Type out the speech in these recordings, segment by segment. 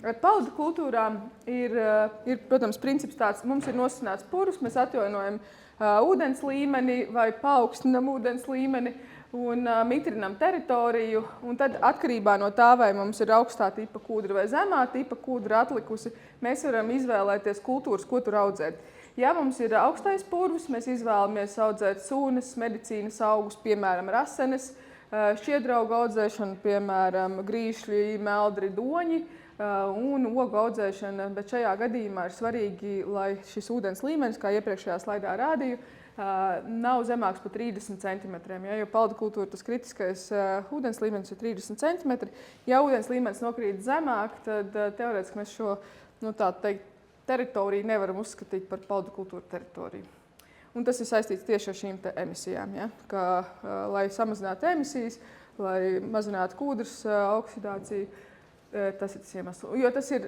Ar paudu kultūrām ir, protams, princips tāds, mums ir nosacināts purvs, mēs atjaunojam ūdens līmeni vai paaugstinam ūdens līmeni un mitrinam teritoriju. Un tad atkarībā no tā, vai mums ir augstā tipa kūdra vai zemā tipa kūdra atlikusi, mēs varam izvēlēties kultūras, ko tur audzēt. Ja mums ir augstais purvs, mēs izvēlamies audzēt sūnas, medicīnas augus, piemēram, rasenes, šķiedraugu audzēšanu, piemēram, grīšļi, meldri, doņi un ogu audzēšana. Bet šajā gadījumā ir svarīgi, lai šis ūdens līmenis, kā iepriekšējā slaidā rādīju, nav zemāks par 30 centimetriem. Ja, jo paudu kultūra tas kritiskais ūdens līmenis ir 30 centimetri. Ja ūdens līmenis nokrīt zemāk, tad teorētiski mēs šo, tā teikt, teritoriju nevaram uzskatīt par paudu kultūru teritoriju. Un tas ir saistīts tieši ar šīm emisijām. Ja? Lai samazinātu emisijas, lai mazinātu kūdras oksidāciju, tas ir tas iemesls. Jo tas ir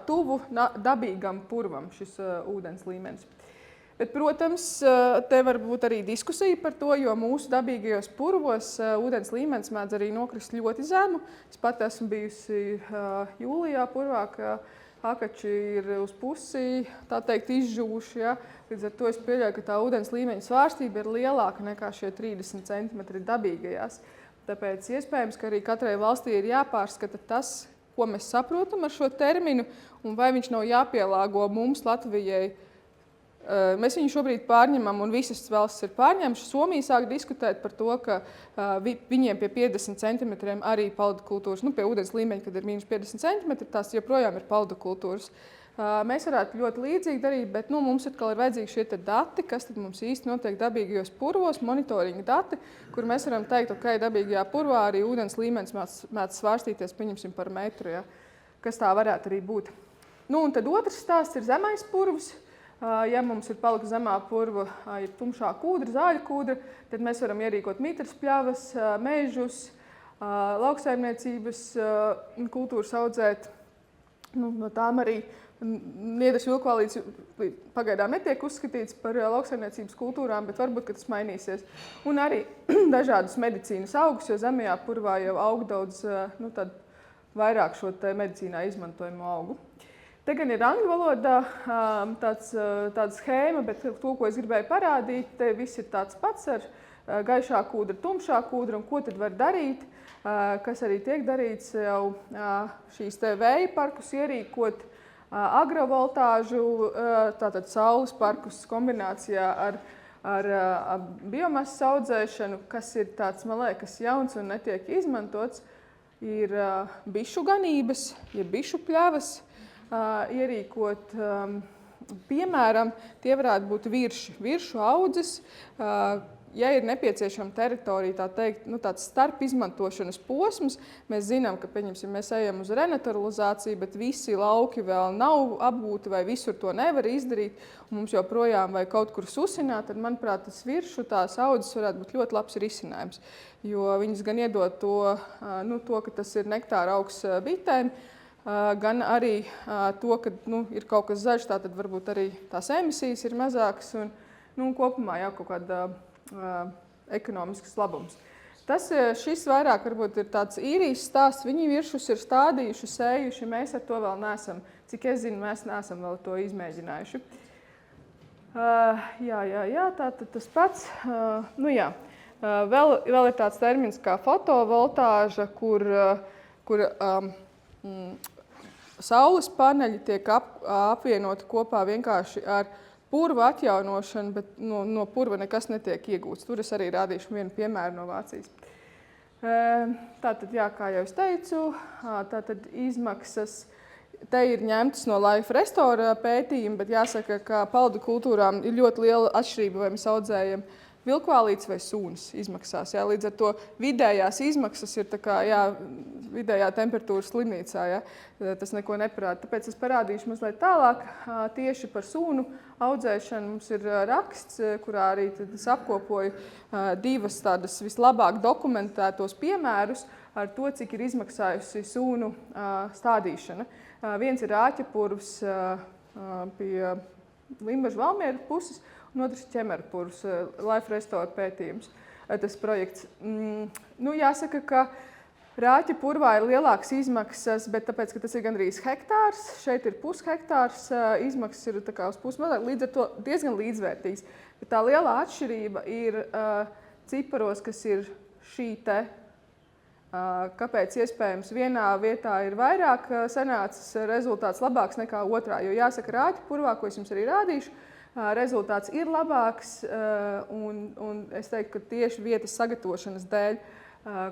tuvu dabīgam purvam šis ūdens līmenis. Bet, protams, te var būt arī diskusija par to, jo mūsu dabīgajos purvos ūdens līmenis mēdz arī nokrist ļoti zemu. Es pat esmu bijusi jūlijā purvā, ka akači ir uz pusi, tā teikt, izžuvuši. Ja? Līdz ar to es pieļauju, ka tā ūdens līmeņa svārstība ir lielāka nekā šie 30 centimetri dabīgajās. Tāpēc iespējams, ka arī katrai valstī ir jāpārskata tas, ko mēs saprotam ar šo terminu, un vai viņš nav jāpielāgo mums Latvijai. Mēs viņu šobrīd pārņemam, un visas valstis ir pārņemšas. Somija sāk diskutēt par to, ka viņiem pie 50 centimetriem arī paudu kultūras, pie ūdens līmeņa, kad ir mīnus 50 centimetri, tās joprojām ir paudu kultūras. Mēs varētu ļoti līdzīgi darīt, bet mums atkal ir vajadzīgi šie dati, kas tad mums īsti notiek dabīgajos purvos, monitoringa dati, kur mēs varam teikt, ka dabīgajā purvā arī ūdens līmenis mēdz svārstīties, pieņemsim, par metru, ja? Kas tā varētu arī būt. Un tad otrs stāsts ir zemais purvs. Ja mums ir palika zemā purva, ir tumšā kūdra, zāļa kūdra, tad mēs varam ierīkot mitras pļavas, mežus, lauksaimniecības kultūras audzēt. No tām arī Niedras vilkvālīts pagaidām netiek uzskatīts par lauksaimniecības kultūrām, bet varbūt, ka tas mainīsies. Un arī dažādus medicīnas augus, jo zemajā purvā jau aug daudz vairāk šo medicīnā izmantojumu augu. Te gan ir angļu valodā tāda schēma, bet to, ko es gribēju parādīt, te viss ir tāds pats ar gaišā kūdra, tumšā kūdra, un ko tad var darīt, kas arī tiek darīts jau šīs vēja parkus ierīkot, agrovoltāžu, tātad saules parkus kombinācijā ar biomasas audzēšanu, kas ir tāds, man liekas, jauns un netiek izmantots, ir bišu ganības, ja bišu pļavas, ierīkot, piemēram, tie varētu būt viršu audzes, ja ir nepieciešama teritorija, tā teikt, tāds starp izmantošanas posms. Mēs zinām, ka, pieņemsim, mēs ejam uz renaturalizāciju, bet visi lauki vēl nav apgūti vai visur to nevar izdarīt, un mums joprojām vai kaut kur susināt, tad, manuprāt, tas viršu tās audzes varētu būt ļoti labs risinājums, jo viņas gan iedod to, ka tas ir nektāra augs bitēm, gan arī to, ka ir kaut kas zaļš, tātad varbūt arī tās emisijas ir mazākas un kopumā jau kaut kāda ekonomisks labums. Šis vairāk varbūt ir tāds īrijas stāsts, viņi viršus ir stādījuši, sējuši, mēs ar to vēl neesam, cik es zinu, mēs neesam vēl to izmēģinājuši. Tātad tas pats. Vēl ir tāds termins kā fotovoltāža, kur saules paneļi tiek apvienoti kopā vienkārši ar purva atjaunošanu, bet no purva nekas netiek iegūts. Tur es arī rādīšu vienu piemēru no Vācijas. Tātad, kā jau es teicu, tātad izmaksas te ir ņemtas no Life Restore pētījuma, bet jāsaka, ka paudu kultūrām ir ļoti liela atšķirība, vai mēs audzējam vilkvālītes vai sūnas izmaksās. Līdz ar to vidējās izmaksas ir vidējā temperatūras slimnīcā. Tas neko neparāda. Tāpēc es parādīšu mazliet tālāk tieši par sūnu audzēšanu. Mums ir raksts, kurā arī es apkopoju divas tādas vislabāk dokumentētos piemērus ar to, cik ir izmaksājusi sūnu stādīšana. Viens ir āķapurvs pie Limbažu Valmieru puses, un otrs ķemerpurvs, Life Restore pētījums, tas projekts. Jāsaka, ka Rāķa purvā ir lielākas izmaksas, bet tāpēc, ka tas ir gandrīz hektārs, šeit ir pushektārs, izmaksas ir tā kā uz pusi mazāk, līdz ar to diezgan līdzvērtīgs. Bet tā lielā atšķirība ir ciparos, kas ir šī te, kāpēc iespējams vienā vietā ir vairāk sanācis rezultāts labāks nekā otrā. Jo jāsaka, rāķa purvā, ko es jums arī rādīšu, rezultāts ir labāks, un es teiktu, ka tieši vietas sagatavošanas dēļ,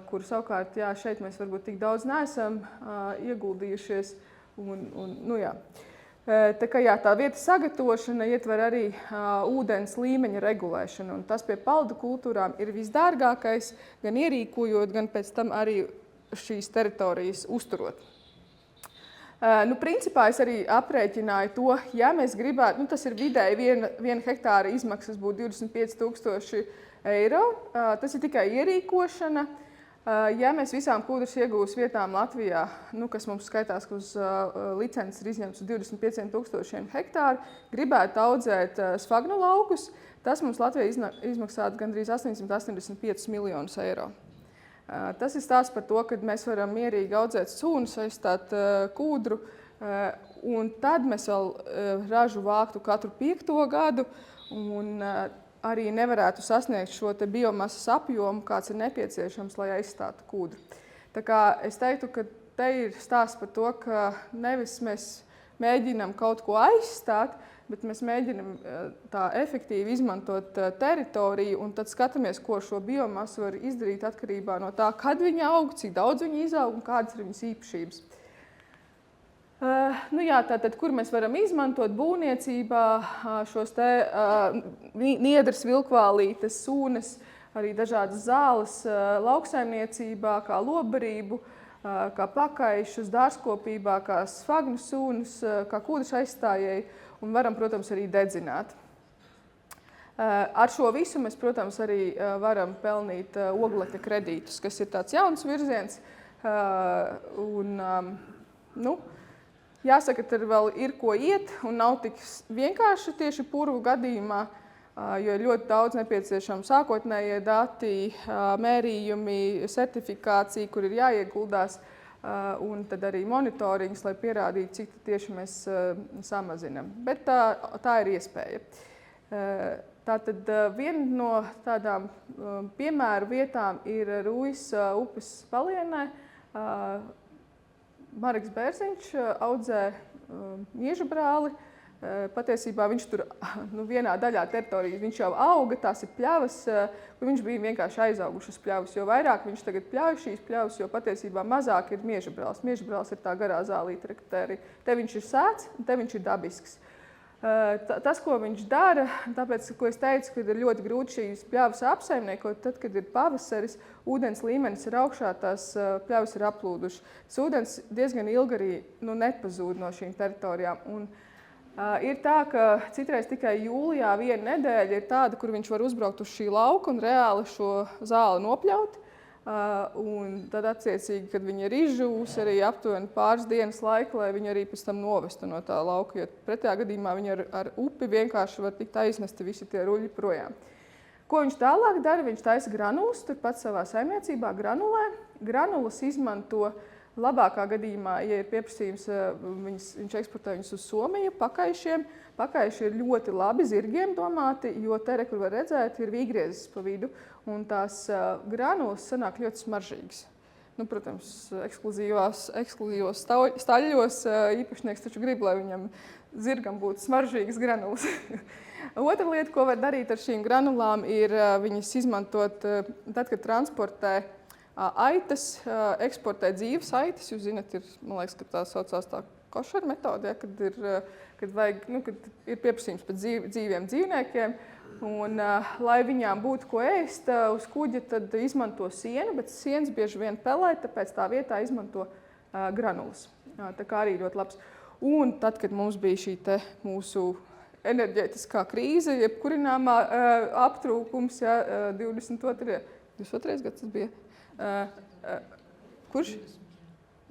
kur savukārt, jā, šeit mēs varbūt tik daudz neesam ieguldījušies. Tā kā jā, tā vietas sagatavošana ietver arī ūdens līmeņa regulēšanu, un tas pie paldu kultūrām ir visdārgākais, gan ierīkojot, gan pēc tam arī šīs teritorijas uzturot. Principā es arī aprēķināju to, ja mēs gribētu, tas ir vidēji viena hektāra izmaksas būtu 25 000 eiro, tas ir tikai ierīkošana. Ja mēs visām kūdras iegūs vietām Latvijā, kas mums skaitās, ka uz licences ir izņemts 25 000 hektāru, gribētu audzēt sfagnu laukus, tas mums Latvijā izmaksātu gandrīz 885 miljonus eiro. Tas ir stāsts par to, ka mēs varam mierīgi audzēt sūnus, aizstāt kūdru, un tad mēs vēl ražu vāktu katru 5. gadu, un arī nevarētu sasniegt šo te biomasas apjomu, kāds ir nepieciešams, lai aizstātu kūdru. Tā kā es teiktu, ka te ir stāsts par to, ka nevis mēs mēģinam kaut ko aizstāt, bet mēs mēģinam tā efektīvi izmantot teritoriju, un tad skatāmies, ko šo biomasu var izdarīt atkarībā no tā, kad viņa aug, cik daudz viņa izaug un kādas ir viņas īpašības. Tātad, kur mēs varam izmantot būvniecībā šos te niedras, vilkvālītes, sūnes, arī dažādas zāles lauksaimniecībā, kā lobarību, kā pakaišus, dārzkopībā, kā sfagnu sūnus, kā kūdras aizstājēji, un varam, protams, arī dedzināt. Ar šo visu mēs, protams, arī varam pelnīt oglekļa kredītus, kas ir tāds jauns virziens. Jāsaka, ka vēl ir ko iet, un nav tik vienkārši tieši purvu gadījumā, jo ir ļoti daudz nepieciešami sākotnējie dati, mērījumi, certifikācija, kur ir jāieguldās, un tad arī monitorings, lai pierādītu, cik tieši mēs samazinam. Bet tā ir iespēja. Tātad viena no tādām piemēru vietām ir Rūjas upes palienē. Mareks Bērziņš audzē miežabrāli. Patiesībā viņš tur vienā daļā teritorijas viņš jau auga, tās ir pļavas, kur viņš bija vienkārši aizaugušas pļavas. Jo vairāk viņš tagad pļauj šīs pļavas, jo patiesībā mazāk ir miežabrāls. Miežabrāls ir tā garā zālīte, te viņš ir sēts un te viņš ir dabisks. Tas, ko viņš dara, tāpēc, ko es teicu, ka ir ļoti grūti šīs pļavas apsaimniekot, tad, kad ir pavasaris, ūdens līmenis ir augšā, tās pļavas ir aplūdušas. Tas ūdens diezgan ilgi arī nepazūd no šīm teritorijām. Un, ir tā, ka citreiz tikai jūlijā viena nedēļa ir tāda, kur viņš var uzbraukt uz šī lauka un reāli šo zāli nopļaut. Un tad attiecīgi, kad viņi ir izžūs arī aptuveni pāris dienas laika, lai viņi arī pēc tam novestu no tā lauka, jo pretējā gadījumā viņi ar upi vienkārši var tikt aiznesti visi tie ruļi projām. Ko viņš tālāk dara? Viņš taisa granulas, turpat savā saimniecībā granulē. Granulas izmanto labākā gadījumā, ja ir pieprasījums, viņš eksportē viņus uz Somiju pakaišiem. Pakaiši ir ļoti labi zirgiem domāti, jo te, kur var redzēt, ir vīgriezes pa vidu, un tās granulas sanāk ļoti smaržīgas. Protams, ekskluzīvos staļļos īpašnieks taču grib, lai viņam zirgam būtu smaržīgas granulas. Otra lieta, ko var darīt ar šīm granulām, ir viņas izmantot tad, kad transportē aitas, eksportē dzīves aitas. Jūs zināt, man liekas, ka tā saucās tā košera metode, kad ir pieprasījums pēc dzīviem dzīvniekiem. Un, lai viņām būtu ko ēst uz kuģa, tad izmanto sienu, bet sienas bieži vien pelē, tāpēc tā vietā izmanto granulas. Tā kā arī ļoti labs. Un tad, kad mums bija šī te mūsu enerģētiskā krīze, jeb kurināmā aptrūkums, 22. gads tas bija. Kurš?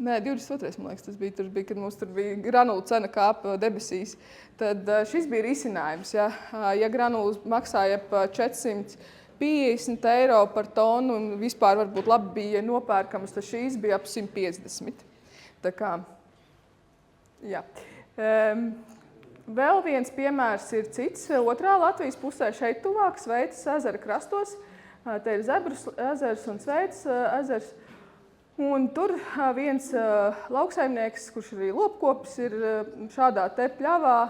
Nē, 22. man liekas, tas bija, kad mums tur bija granulu cena kāpa debesīs. Tad šis bija risinājums. Ja granulus maksāja ap 450 50 eiro par tonu, un vispār varbūt labi bija nopērkamas, tad šīs bija ap 150. Tā kā, jā. Vēl viens piemērs ir cits, otrā Latvijas pusē, šeit tuvāk, Sveicas ezera krastos. Te ir Zebrus ezers un Sveicas ezers. Un tur viens lauksaimnieks, kurš arī lopkopis, ir šādā te pļavā,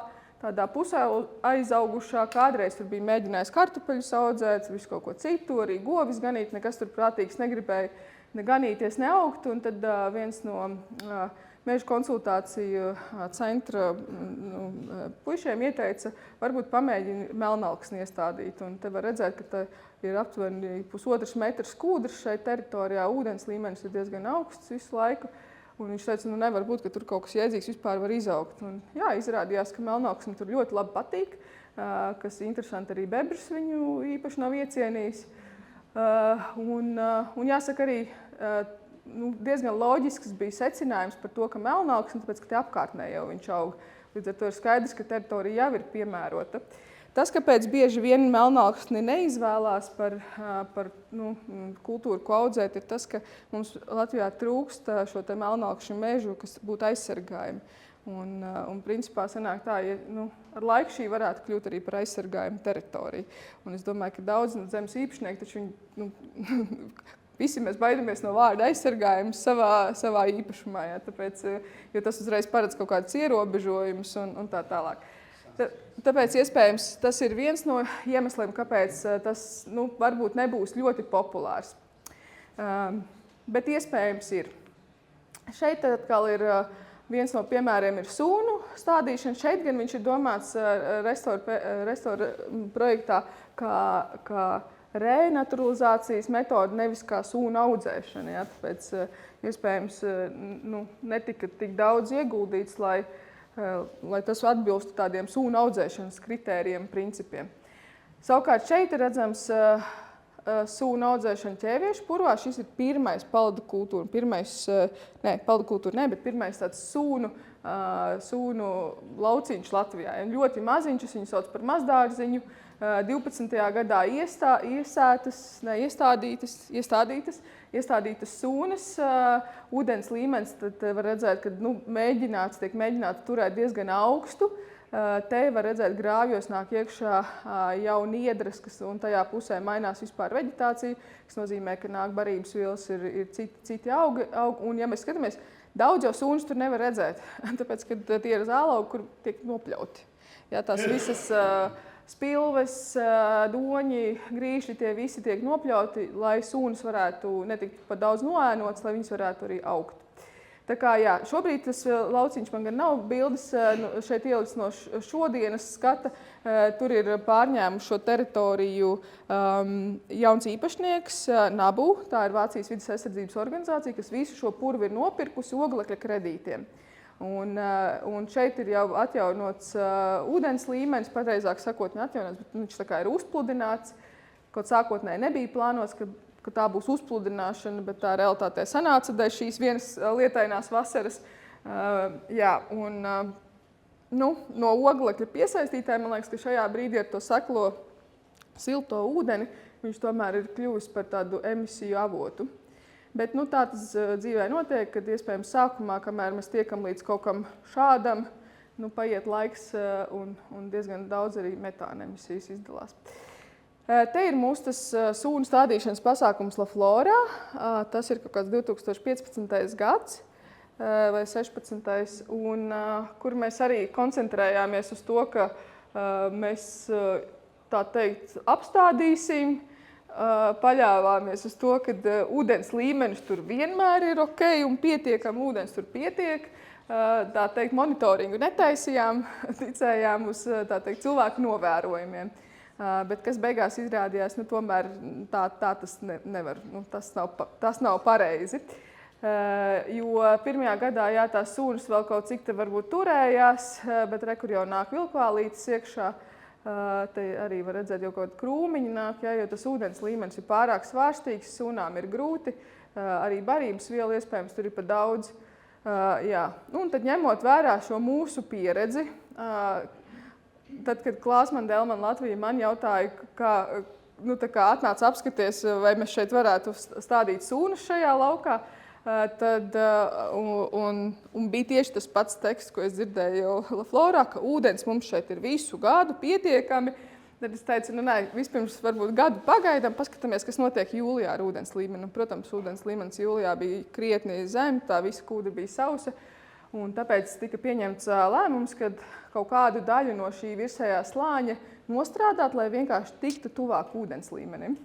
tādā pusē aizaugušā. Kādreiz tur bija mēģinājis kartupeļus audzēt, visu kaut ko citu, arī govis ganīt, nekas tur prātīgs negribēja ne ganīties, ne augt. Un tad viens no Meža konsultāciju centra puišiem ieteica, varbūt pamēģina melnalksni iestādīt. Un te var redzēt, ka ir aptuveni 1,5 metrs kūdrs šeit teritorijā, ūdens līmenis ir diezgan augsts visu laiku. Un viņš teica, nevar būt, ka tur kaut kas jēdzīgs vispār var izaugt. Un, jā, izrādījās, ka melnalksni tur ļoti labi patīk, kas interesanti arī bebrs viņu īpaši nav iecienījis. Un jāsaka arī, diezgan loģisks bija secinājums par to, ka melnalksni, tāpēc, ka te apkārtnē jau viņš aug. Līdz ar to ir skaidrs, ka teritorija jau ir piemērota. Tas, kāpēc bieži vien melnalksni neizvēlās par kultūru, ko audzēt, ir tas, ka mums Latvijā trūkst šo te melnalkšņu mežu, kas būtu aizsargājumi. Un principā sanāk tā, ja ar laiku šī varētu kļūt arī par aizsargājumu teritoriju. Un es domāju, ka daudz no zemes īpašnieki, taču viņi, visi mēs baidamies no vārda aizsargājums savā īpašumā, jā, tāpēc, jo tas uzreiz paredz kaut kādus ierobežojumus un tā tālāk. Tāpēc iespējams tas ir viens no iemesliem, kāpēc tas varbūt nebūs ļoti populārs. Bet iespējams ir. Šeit atkal ir viens no piemēriem ir sūnu stādīšana. Šeit gan viņš ir domāts Restore projektā kā renaturalizācijas metode, nevis kā sūnu audzēšana. Ja? Tāpēc iespējams netika tik daudz ieguldīts, lai tas atbilstu tādiem sūnu audzēšanas kritērijiem, principiem. Savukārt šeit ir redzams sūnu audzēšana ķēviešu purvā. Šis ir pirmais paldu kultūra, bet pirmais tāds sūnu lauciņš Latvijā. Ļoti maziņš, viņu sauc par mazdārziņu. 12. gadā iestādītas sūnas, ūdens līmenis, tad var redzēt, ka tiek mēģināts turēt diezgan augstu. Te var redzēt, grāvjos nāk iekšā jau niedras, un tajā pusē mainās vispār veģetācija, kas nozīmē, ka nāk barības vielas, ir citi augi. Un ja mēs skatāmies, daudz jau sūnas tur nevar redzēt, tāpēc, ka tie ir zālaugi, kur tiek nopļauti. Jā, tās visas spilves, doņi, grīšļi, tie visi tiek nopļauti, lai sūnas varētu netikt par daudz noēnots, lai viņas varētu arī augt. Tā kā, jā, šobrīd tas lauciņš man gan nav bildes šeit ielikts no šodienas skata. Tur ir pārņēmuši šo teritoriju jauns īpašnieks NABU, tā ir Vācijas vides aizsardzības organizācija, kas visu šo purvu ir nopirkusi oglekļa kredītiem. Un šeit ir jau atjaunots ūdens līmenis, patreizāk sakot, neatjaunots, bet viņš tā kā ir uzpludināts. Kaut sākotnēji nebija plānots, ka tā būs uzpludināšana, bet tā realitātē sanāca dēļ šīs vienas lietainās vasaras. No oglekļa piesaistītāji, man liekas, ka šajā brīdī ar to seklo silto ūdeni, viņš tomēr ir kļuvis par tādu emisiju avotu. Bet tā tas dzīvē notiek, kad iespējams sākumā, kamēr mēs tiekam līdz kaut kam šādam, paiet laiks un diezgan daudz arī metāna emisijas izdalās. Te ir mūsu tas sūnu stādīšanas pasākums La Florā. Tas ir kaut kāds 2015. gads vai 16. Un kur mēs arī koncentrējāmies uz to, ka mēs tā teikt apstādīsim, paļāvāmies uz to, ka ūdens līmenis tur vienmēr ir ok un pietiekam ūdens tur pietiek. Tā teikt, monitoringu netaisījām, ticējām uz tā teikt, cilvēku novērojumiem. Bet kas beigās izrādījās, tomēr tā tas nevar, tas nav pareizi. Jo pirmajā gadā, jā, tās sūnas vēl kaut cik te varbūt turējās, bet rekur jau nāk vilkvālītes iekšā. Te arī var redzēt, jau kaut krūmiņi nāk, jā, jo tas ūdens līmenis ir pārāk svārstīgs, sūnām ir grūti, arī barības vielu iespējams tur ir pa daudz. Jā. Un tad ņemot vērā šo mūsu pieredzi, tad, kad Klāsman Delman Latvija man jautāja, tā kā atnāca apskaties, vai mēs šeit varētu stādīt sūnas šajā laukā. Tad, un bija tieši tas pats teksts, ko es dzirdēju jau La Florā, ka ūdens mums šeit ir visu gadu pietiekami. Tad es teicu, nē, vispirms varbūt gadu pagaidām, paskatāmies, kas notiek jūlijā ar ūdens līmeni. Protams, ūdens līmenis jūlijā bija krietni zem, tā visa kūdra bija sausa. Un tāpēc tika pieņemts lēmums, ka kaut kādu daļu no šī virsējā slāņa nostrādāt, lai vienkārši tiktu tuvāk ūdens līmenim.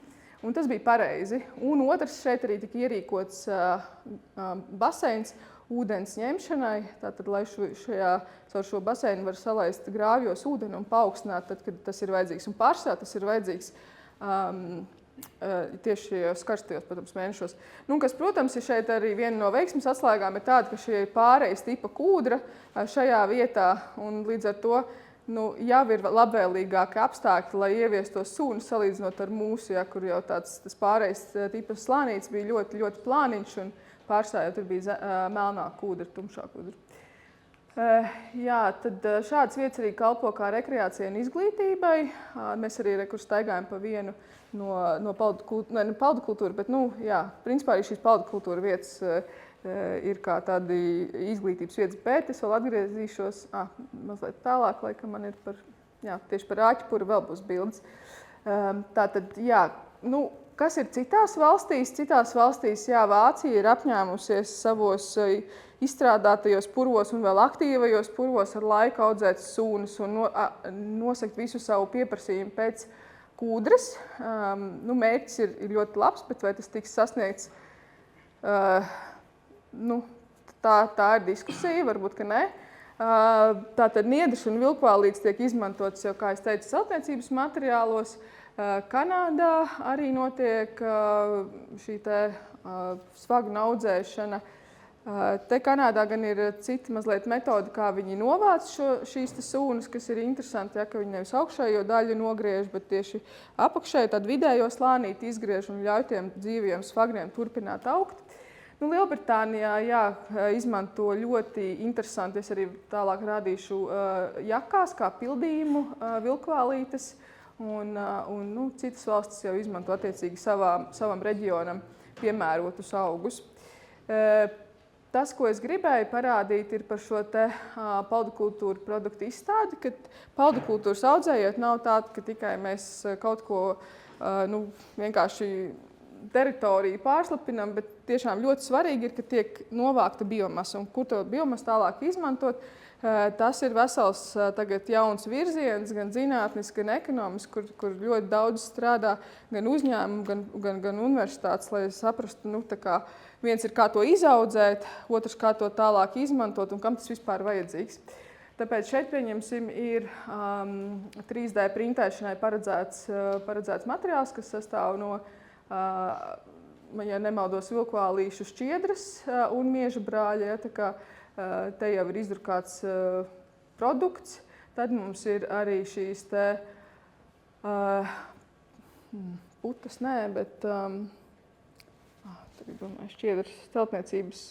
Un tas bija pareizi. Un otrs šeit arī tika ierīkots baseins ūdens ņemšanai. Tātad, lai caur šo baseinu var salaist grāvjos ūdeni un paaugstināt, tad, kad tas ir vajadzīgs. Un pārsvarā tas ir vajadzīgs tieši šajos karstajos, protams, mēnešos. Nu, kas, protams, ir šeit arī viena no veiksmes atslēgām ir tāda, ka šī ir pārejas tipa kūdra šajā vietā. Un līdz ar to jau ir labvēlīgāki apstākļi, lai ieviestos sūnas salīdzinot ar mūsu, kur jau tas pārejas tipas slānīts bija ļoti, ļoti plāniņš un pārstāvjā tur bija melnā kūdra, tumšā kūdra. Jā, tad šādas vietas arī kalpo kā rekreācija un izglītībai. Mēs arī staigājam pa vienu no paldu kultūra, bet, principā arī šīs paldu kultūra vietas ir kā tādi izglītības vietas, bet es vēl atgriezīšos mazliet tālāk, laikam man ir tieši par Āķpuru vēl būs bildes. Tātad, kas ir citās valstīs? Citās valstīs, Vācija ir apņēmusies savos izstrādātajos purvos un vēl aktīvajos purvos ar laiku audzēt sūnas un nosakt visu savu pieprasījumu pēc kūdras. Mērķis ir ļoti labs, bet vai tas tiks sasniegts? Tā ir diskusija, varbūt, ka nē. Tātad niedrs un vilkvālītes tiek izmantotas jau, kā es teicu, celtniecības materiālos. Kanādā arī notiek šī svagna audzēšana. Te Kanādā gan ir cita mazliet metode, kā viņi novāc šīs sūnas, kas ir interesanti, ka viņi nevis augšējo daļu nogriež, bet tieši apakšējo tādu vidējo slānīti izgriež un ļauj tiem dzīviem svagniem turpināt augt. Lielbritānijā izmanto ļoti interesanti, es arī tālāk rādīšu jakās, kā pildījumu vilkvālītes, un citas valstis jau izmanto attiecīgi savam reģionam piemērotus augus. Tas, ko es gribēju parādīt, ir par šo paldukultūru produktu izstādi, ka paldukultūras audzējot nav tāda, ka tikai mēs kaut ko vienkārši teritoriju pārslapinam, bet tiešām ļoti svarīgi ir, ka tiek novākta biomasa. Un kur to biomasu tālāk izmantot, tas ir vesels tagad jauns virziens, gan zinātnis, gan ekonomisks, kur ļoti daudz strādā gan uzņēmumu, gan universitātes, lai saprastu, viens ir kā to izaudzēt, otrs kā to tālāk izmantot un kam tas vispār vajadzīgs. Tāpēc šeit, pieņemsim, ir 3D printēšanai paredzēts materiāls, kas sastāv no ja nemaldos, vilkvālīšu šķiedras un mieža brāļa. Te jau ir izdrukāts produkts. Tad mums ir arī šīs putas, bet šķiedras celtniecības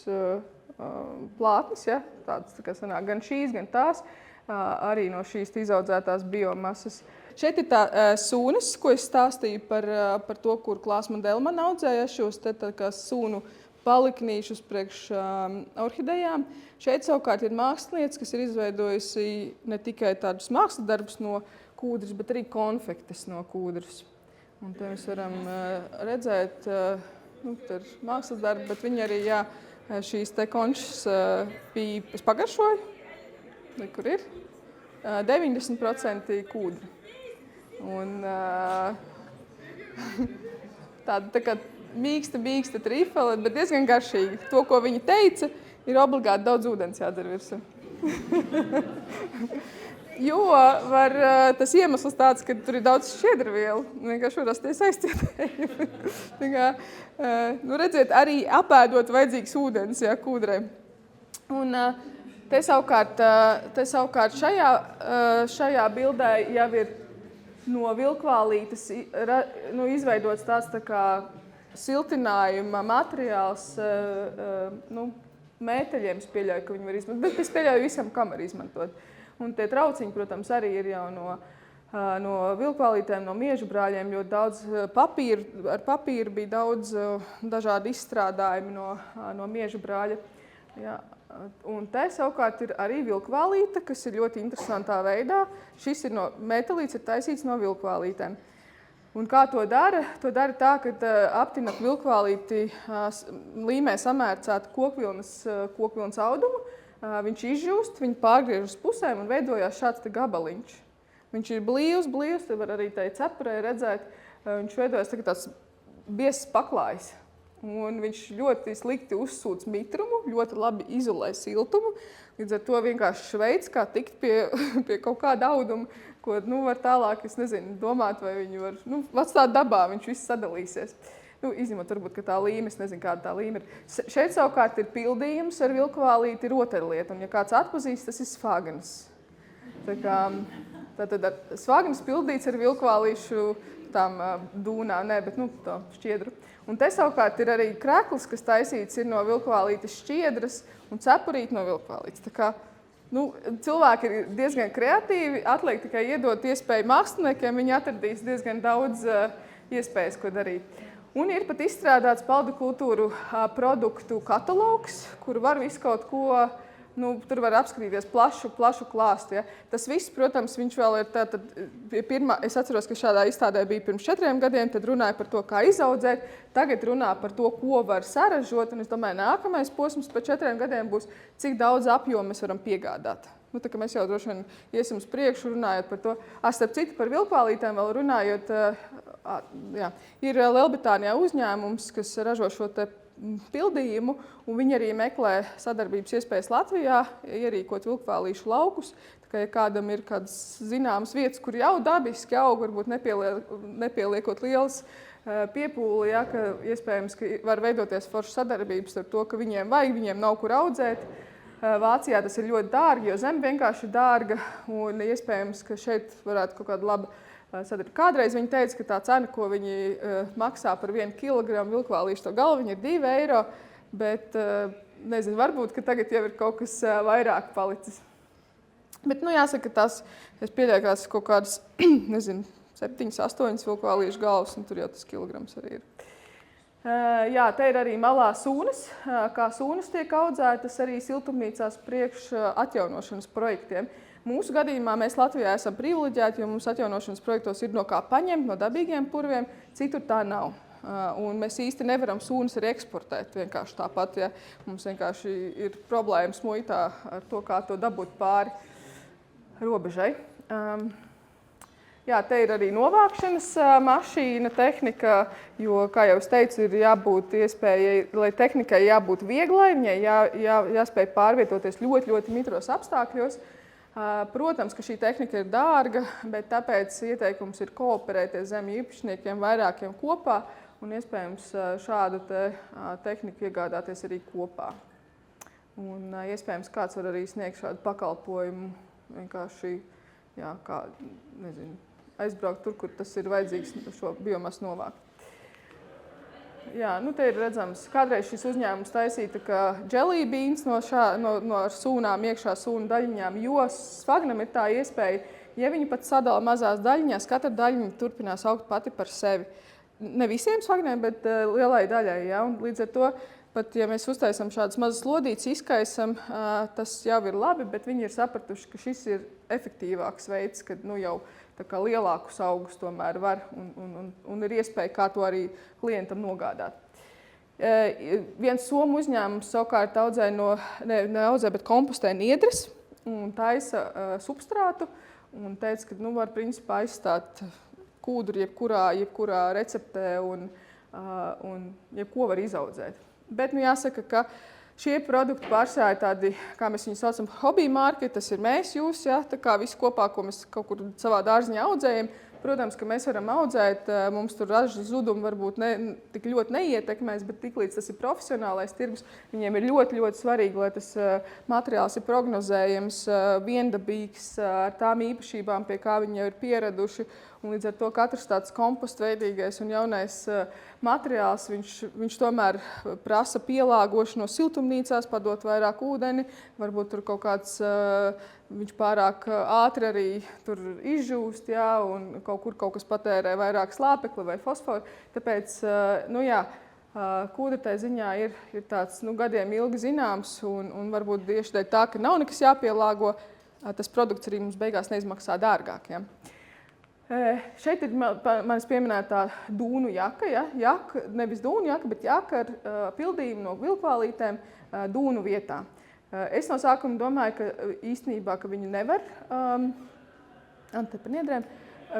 plātnes, tādas sanāk gan šīs, gan tās, arī no šīs izaudzētās biomasas. Šeit ir tā sūnas, ko es stāstīju par to, kur Klāsma Delman audzēja šos sūnu paliknīšus priekš orhidejām. Šeit savukārt ir māksliniece, kas ir izveidojusi ne tikai tādus mākslas darbus no kūdras, bet arī konfektes no kūdras. Un te mēs varam redzēt, tur mākslas darbi, bet viņi arī šīs končas pīpes pagaršoja, kur ir 90% kūdra. Un tāda kā mīksta trifele, bet diezgan garšīga. To, ko viņi teica, ir obligāti daudz ūdens jādzer virsū. Jo tas iemesls tāds, ka tur ir daudz šķiedrvielu, vienkārši var rasties aizcietējumi. Redziet, arī apēdot vajadzīgs ūdens kūdrai. Un te savukārt šajā bildē jau ir no vilkvālītes izveidots tāds siltinājuma materiāls, mēteļiem es pieļauju, ka viņi var izmantot, bet es pieļauju visam, kam var izmantot. Un tie trauciņi, protams, arī ir jau no vilkvālītēm, no miežu brāļiem, ļoti daudz papīra. Ar papīru bija daudz dažādi izstrādājumi no miežu brāļa. Jā. Un te savukārt ir arī vilkvālīte, kas ir ļoti interesantā veidā. Šis metālīts ir taisīts no vilkvālītēm. Un kā to dara? To dara tā, ka aptinat vilkvālīti līmē samērcētu kokvilnas audumu. Viņš izžūst, viņu pārgriež uz pusēm un veidojās šāds gabaliņš. Viņš ir blīvs, te var arī tai cepurē redzēt. Viņš veidojas tāds biezs paklājs. Un viņš ļoti slikti uzsūc mitrumu, ļoti labi izolē siltumu. Līdz ar to vienkārši veids, kā tikt pie kaut kāda auduma, ko var tālāk, es nezinu, domāt, vai viņu var atstāt dabā, viņš viss sadalīsies. Izņemot varbūt, ka tā līme, es nezinu, kāda tā līme ir. Šeit savukārt ir pildījums ar vilkvālīti rotaļlietu, un ja kāds atpazīst, tas ir sfagans. Tātad sfagans pildīts ar vilkvālīšu tām dūnām, bet to šķiedru. Un te savukārt ir arī krekls, kas taisīts ir no vilkvālītes šķiedras un cepurīt no vilkvālītes. Tā kā cilvēki ir diezgan kreatīvi, atliek tikai iedot iespēju māksliniekiem, viņi atradīs diezgan daudz iespējas, ko darīt. Un ir pat izstrādāts paldikultūru produktu katalogs, kur var visu kaut ko, tur var apskatīties plašu klāstu. Ja. Tas viss, protams, viņš vēl ir es atceros, ka šādā izstādē bija pirms 4 gadiem, tad runāja par to, kā izaudzēt, tagad runā par to, ko var saražot, un es domāju, nākamais posms pēc 4 gadiem būs, cik daudz apjomu mēs varam piegādāt. Tā kā mēs jau droši vien iesim uz priekšu runājot par to. Starp citu, par vilkvālītēm vēl runājot, ir Lielbritānijā uzņēmums, kas ražo šo te pildījumu, un viņi arī meklē sadarbības iespējas Latvijā, ierīkot vilkvālīšu laukus. Tā kā, ja kādam ir kādas zināmas vietas, kur jau dabiski aug, varbūt nepieliekot lielas piepūli, ka iespējams, ka var veidoties foršas sadarbības ar to, ka viņiem nav kur audzēt. Vācijā tas ir ļoti dārgi, jo zeme vienkārši ir dārga, un iespējams, ka šeit varētu kaut kāda laba sadarbība. Kādreiz viņi teica, ka tā cena, ko viņi maksā par 1 kilogramu vilkvālīšu to galviņu, ir 2 eiro, bet nezinu, varbūt, ka tagad jau ir kaut kas vairāk palicis. Bet, jāsaka, es pieļauju, ka tas kaut kādas, 7, 8 vilkvālīšu galvas, un tur jau tas kilograms arī ir. Jā, te ir arī malā sūnas, kā sūnas tiek audzētas arī siltumnīcās priekš atjaunošanas projektiem. Mūsu gadījumā mēs Latvijā esam privileģēti, jo mums atjaunošanas projektos ir no kā paņemt, no dabīgiem purviem, citur tā nav. Un mēs īsti nevaram sūnas arī eksportēt vienkārši tāpat, ja mums vienkārši ir problēmas muitā ar to, kā to dabūt pāri robežai. Jā, te ir arī novākšanas mašīna, tehnika, jo, kā jau es teicu, ir jābūt iespējai, lai tehnikai jābūt vieglai, viņai jāspēj pārvietoties ļoti, ļoti mitros apstākļos. Protams, ka šī tehnika ir dārga, bet tāpēc ieteikums ir kooperēties zemju īpašniekiem vairākiem kopā un iespējams šādu tehniku iegādāties arī kopā. Un iespējams kāds var arī sniegt šādu pakalpojumu, vienkārši, kā, nezinu, aizbraukt tur, kur tas ir vajadzīgs šo biomasu novākt. Jā, te ir redzams, kādreiz šis uzņēmums taisīja kā jelly beans no sūnām, iekšā sūnu daļiņām, jo sfagnam ir tā iespēja, ja viņi pat sadala mazās daļiņās, katra daļiņa turpinās augt pati par sevi. Ne visiem sfagniem, bet lielai daļai. Ja? Un līdz ar to, pat ja mēs uztaisam šādas mazas lodītes, izkaisam, tas jau ir labi, bet viņi ir sapratuši, ka šis ir efektīvāks veids, kad jau tā kā lielākus augus tomēr var un ir iespēja, kā to arī klientam nogādāt. Viens somu uzņēmums savukārt audzē bet kompostē niedres un taisa substrātu un teica, ka var principā aizstāt kūdru jebkurā receptē un jebko var izaudzēt. Bet jāsaka, ka šie produkti pārsvarā ir tādi, kā mēs viņus saucam, hobby market, tas ir mēs, jūs, ja, tā kā visu kopā, ko mēs kaut kur savā dārziņā audzējam. Protams, ka mēs varam audzēt, mums tur ražas zudumi varbūt tik ļoti neietekmēs, bet tiklīdz tas ir profesionālais tirgus, viņiem ir ļoti, ļoti svarīgi, lai tas materiāls ir prognozējams, viendabīgs, ar tām īpašībām, pie kā viņi jau ir pieraduši. Un līdz ar to katrs tāds kompostveidīgais un jaunais materiāls, viņš tomēr prasa pielāgošanos siltumnīcās, padot vairāk ūdeni, varbūt tur kaut kāds, viņš pārāk ātri arī tur izžūst, jā, un kaut kas patērē vairāk slāpekli vai fosforu. Tāpēc, kūdra tai ziņā ir tāds gadiem ilgi zināms, un varbūt tieši dēļ tā, ka nav nekas jāpielāgo, tas produkts arī mums beigās neizmaksā dārgāk. Ja? Šeit ir manis pieminētā dūnu jaka, ja? Jaka, nevis dūnu jaka, bet jaka ar pildījumu no vilkvālītēm dūnu vietā. Es no sākuma domāju, ka īstenībā, ka viņu nevar,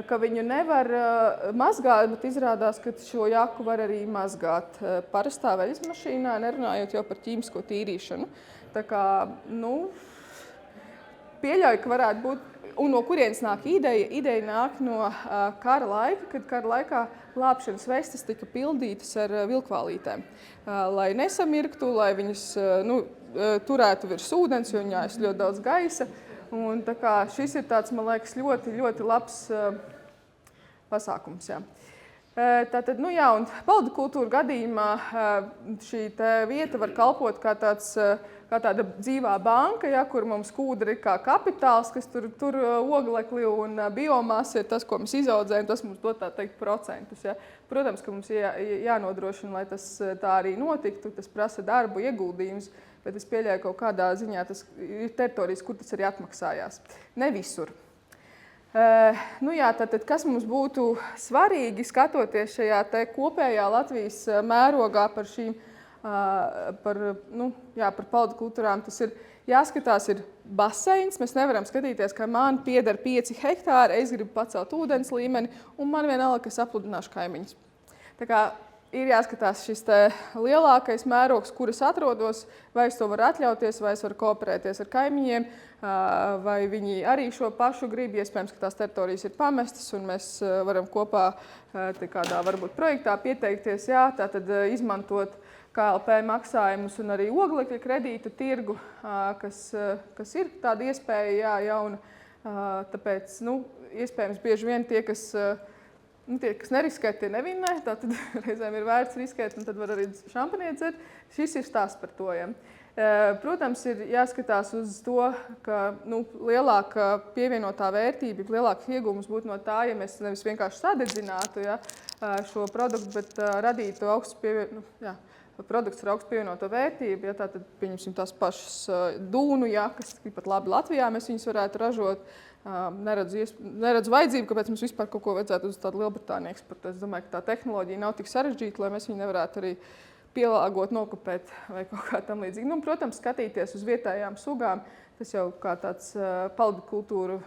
ka viņu nevar mazgāt, bet izrādās, ka šo jaku var arī mazgāt parastā veļas mašīnā, nerunājot jau par ķīmisko tīrīšanu. Tā kā, pieļauju, ka varētu būt, un no kurienes nāk ideja? Ideja nāk no kara laika, kad kara laikā glābšanas vestes tika pildītas ar vilkvālītēm. Lai nesamirktu, lai viņas turētu virs ūdens, jo viņās ļoti daudz gaisa. Un tā kā šis ir tāds, man liekas, ļoti, ļoti labs pasākums. Jā. Tātad, un paldu kultūra gadījumā šī vieta var kalpot kā tāda dzīvā banka, ja, kur mums kūdra ir kā kapitāls, kas tur oglekli un biomasa ir tas, ko mēs izaudzējam, tas mums dod tā teikt procentus. Ja. Protams, ka mums jānodrošina, lai tas tā arī notiktu, tas prasa darbu, ieguldījums, bet es pieļauju kaut kādā ziņā, tas ir teritorijas, kur tas arī atmaksājās. Ne visur. Tātad, kas mums būtu svarīgi skatoties šajā kopējā Latvijas mērogā par šīm par paldu kultūrām, tas ir jāskatās, ir baseins. Mēs nevaram skatīties, ka man pieder 5 hektāri, es gribu pacelt ūdens līmeni, un man vienalga, ka es apludināšu kaimiņus. Tā kā ir jāskatās šis lielākais mērogs, kur es atrodos, vai es to varu atļauties, vai es varu kooperēties ar kaimiņiem, vai viņi arī šo pašu grib. Iespējams, ka tās teritorijas ir pamestas, un mēs varam kopā kādā varbūt projektā pieteikties, tātad izmantot KLP maksājumus un arī oglekļa kredītu tirgu, kas ir tāda iespēja jauna. Tāpēc, iespējams, bieži vien tie, kas neriskē, tie nevinnē, tātad reizēm ir vērts riskēt, un tad var arī šampanieti dzert. Šis ir stāsts par to. Ja. Protams, ir jāskatās uz to, ka lielāka pievienotā vērtība, lielāks iegūms būtu no tā, ja mēs nevis vienkārši sadedzinātu šo produktu, bet radītu produkts ar augstu pievienoto vērtību. Ja, tātad, pieņemsim tās pašas dūnu jakas, pat labi Latvijā mēs viņus varētu ražot. Neredzu vajadzību, kāpēc mums vispār kaut ko vajadzētu uz tādu Lielbritāniju eksportēt. Es domāju, ka tā tehnoloģija nav tik sarežģīta, lai mēs viņu nevarētu arī pielāgot, nokopēt vai kaut kā tam līdzīgi. Protams, skatīties uz vietējām sugām, tas jau kā tāds paldu kultūru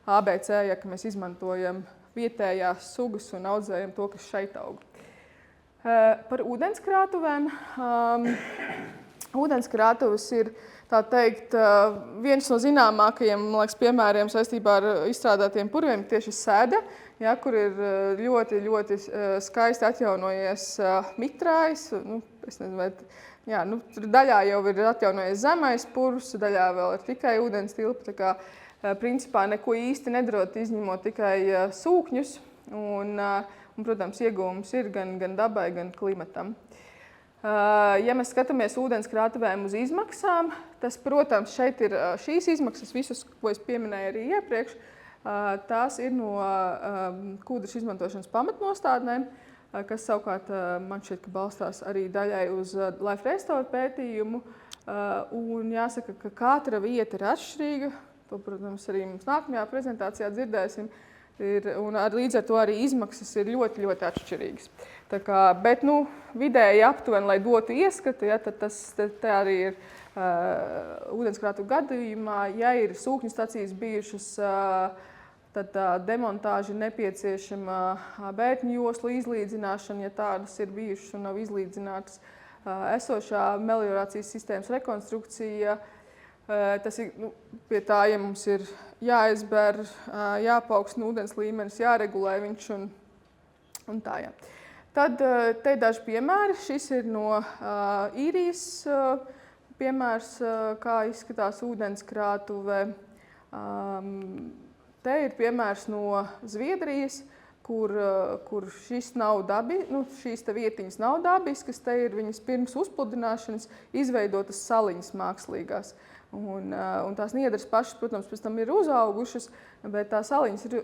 ABC, ja, ka mēs izmantojam vietējās sugas un audzējam to, kas šeit aug. Par ūdenskrātuvēm. Ūdenskrātuves ir, tā teikt, viens no zināmākajiem, man liekas, piemēriem saistībā ar izstrādātiem purviem tieši Sēda, ja, kur ir ļoti, ļoti skaisti atjaunojies mitrājs. Es nezinu, vai, tur daļā jau ir atjaunojies zemais purvs, daļā vēl ir tikai ūdens tilpa. Tā kā, principā, neko īsti nedarot, izņemot tikai sūkņus. Un, protams, iegūmus ir gan dabai, gan klimatam. Ja mēs skatāmies ūdenskrātuvēm uz izmaksām, tas, protams, šeit ir šīs izmaksas, visas, ko es pieminēju arī iepriekš, tās ir no kūdras izmantošanas pamatnostādnēm, kas savukārt man šķiet, ka balstās arī daļai uz Life Restore pētījumu. Un jāsaka, ka katra vieta ir atšķirīga. To, protams, arī mums nākamajā prezentācijā dzirdēsim. Un līdz ar to arī izmaksas ir ļoti, ļoti atšķirīgas. Tā kā, bet vidēji aptuveni, lai dotu ieskatu, ja, tad tas tā arī ir ūdenskrātuvu gadījumā. Ja ir sūkņu stacijas bijušas, tad demontāža ir nepieciešama, bērtņu joslu izlīdzināšana, ja tādas ir bijušas un nav izlīdzinātas, esošā meliorācijas sistēmas rekonstrukcija. Tas ir, pie tā, ja mums ir jāizber, jāpaukstina ūdens līmenis, jāregulē viņš un tā. Jā. Tad te ir daži piemēri. Šis ir no Īrijas piemērs, kā izskatās ūdenskrātuve. Te ir piemērs no Zviedrijas, kur šīs vietiņas nav dabiskas, te ir viņas pirms uzpludināšanas izveidotas saliņas mākslīgās. Un tās niedras pašas, protams, pēc tam ir uzaugušas, bet tās saliņas ir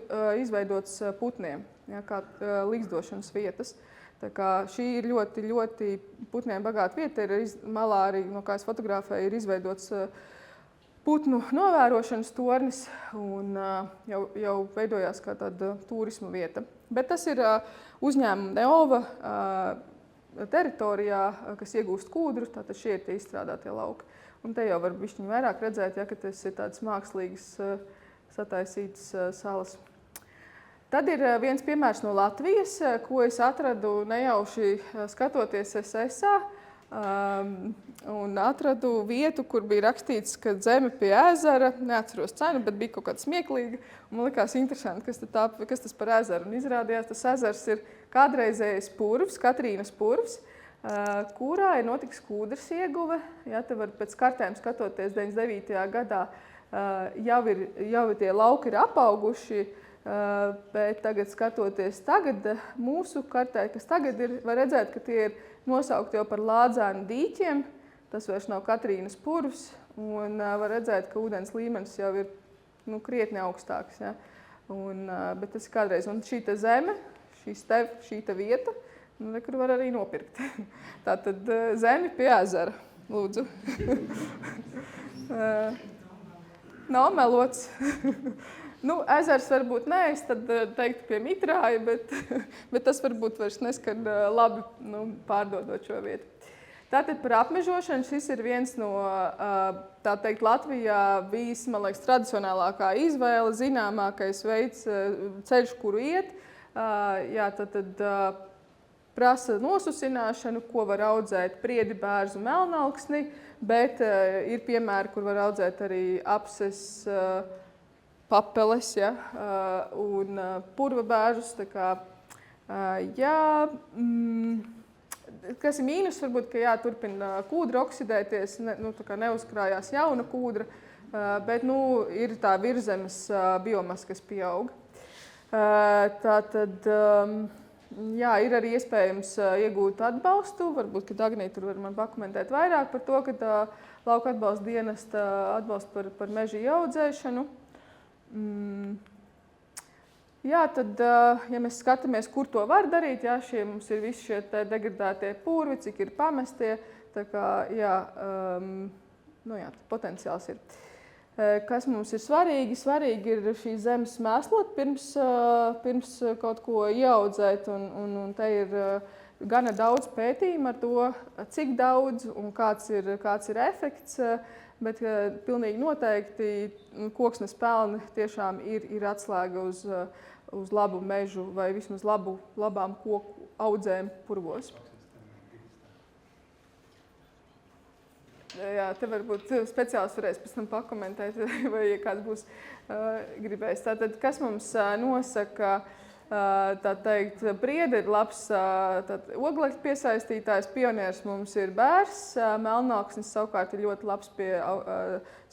izveidotas putniem, ja, kā līgzdošanas vietas. Tā kā šī ir ļoti, ļoti putniem bagāta vieta. Malā arī, no kā es fotografēju, ir izveidots putnu novērošanas tornis un jau veidojās kā tāda turisma vieta. Bet tas ir uzņēmuma Neova teritorijā, kas iegūst kūdru, tātad šie ir tie izstrādātie lauki. Un te jau var bišķiņ vairāk redzēt, ja, ka tas ir tāds mākslīgas sataisītas salas. Tad ir viens piemērs no Latvijas, ko es atradu nejauši skatoties SSA. Un atradu vietu, kur bija rakstīts, ka zeme pie ezera, neatceros cenu, bet bija kaut kāda smieklīga. Man likās interesanti, kas tas par ezeru. Un izrādījās, tas ezers ir kādreizējais purvs, Katrīnas purvs, kurā ir notiks kūdras ieguve. Ja, te var pēc kartēm skatoties 99. gadā, jau ir tie lauki ir apauguši, bet tagad skatoties mūsu kartē, kas tagad ir, var redzēt, ka tie ir nosaukti jau par lādzēnu dīķiem. Tas vairs nav Katrīnas purvs, un var redzēt, ka ūdens līmenis jau ir krietni augstāks. Ja. Bet tas ir kādreiz. Un šī zeme, šī vieta, kur var arī nopirkt. Tātad zemi pie ezera, lūdzu. Nav melots. Ezers varbūt nē, es tad teiktu pie Mitrāja, bet tas varbūt vairs neskan labi pārdodot šo vietu. Tātad par apmežošanu šis ir viens no, tā teikt, Latvijā bijis, man liekas, tradicionālākā izvēle, zināmākais veids, ceļš, kuru iet. Jā, tad prasa nosusināšanu, ko var audzēt priedi, bērzu, melnauksni, bet ir piemēri, kur var audzēt arī apses, papeles, ja, un purva bērzus. Tā kā, kas ir mīnus, varbūt, ka turpina kūdra oksidēties, tā kā neuzkrājās jauna kūdra, bet ir tā virzemes biomasa, kas pieaug. Tātad, ir arī iespējams iegūt atbalstu. Varbūt, ka Dagnija tur var man pakomentēt vairāk par to, ka lauka atbalsta dienesta atbalsta par meža ieaudzēšanu. Tad, ja mēs skatāmies, kur to var darīt, mums ir visi šie degradētie purvi, cik ir pamestie, tā kā, potenciāls ir. Kas mums ir svarīgi? Svarīgi ir šī zemes mēslot pirms kaut ko ieaudzēt, un te ir gana daudz pētījumu ar to, cik daudz un kāds ir efekts. Bet pilnīgi noteikti koksnes pelni tiešām ir atslēga uz labu mežu vai vismaz labām koku audzēm purvos. Jā, te varbūt speciāls varēs pēc tam pakomentēt, vai kāds būs gribējis. Tātad, kas mums nosaka, tā teikt, priede ir labs oglekļa piesaistītājs, pionieris mums ir bērs, melnauksnis savukārt ir ļoti labs pie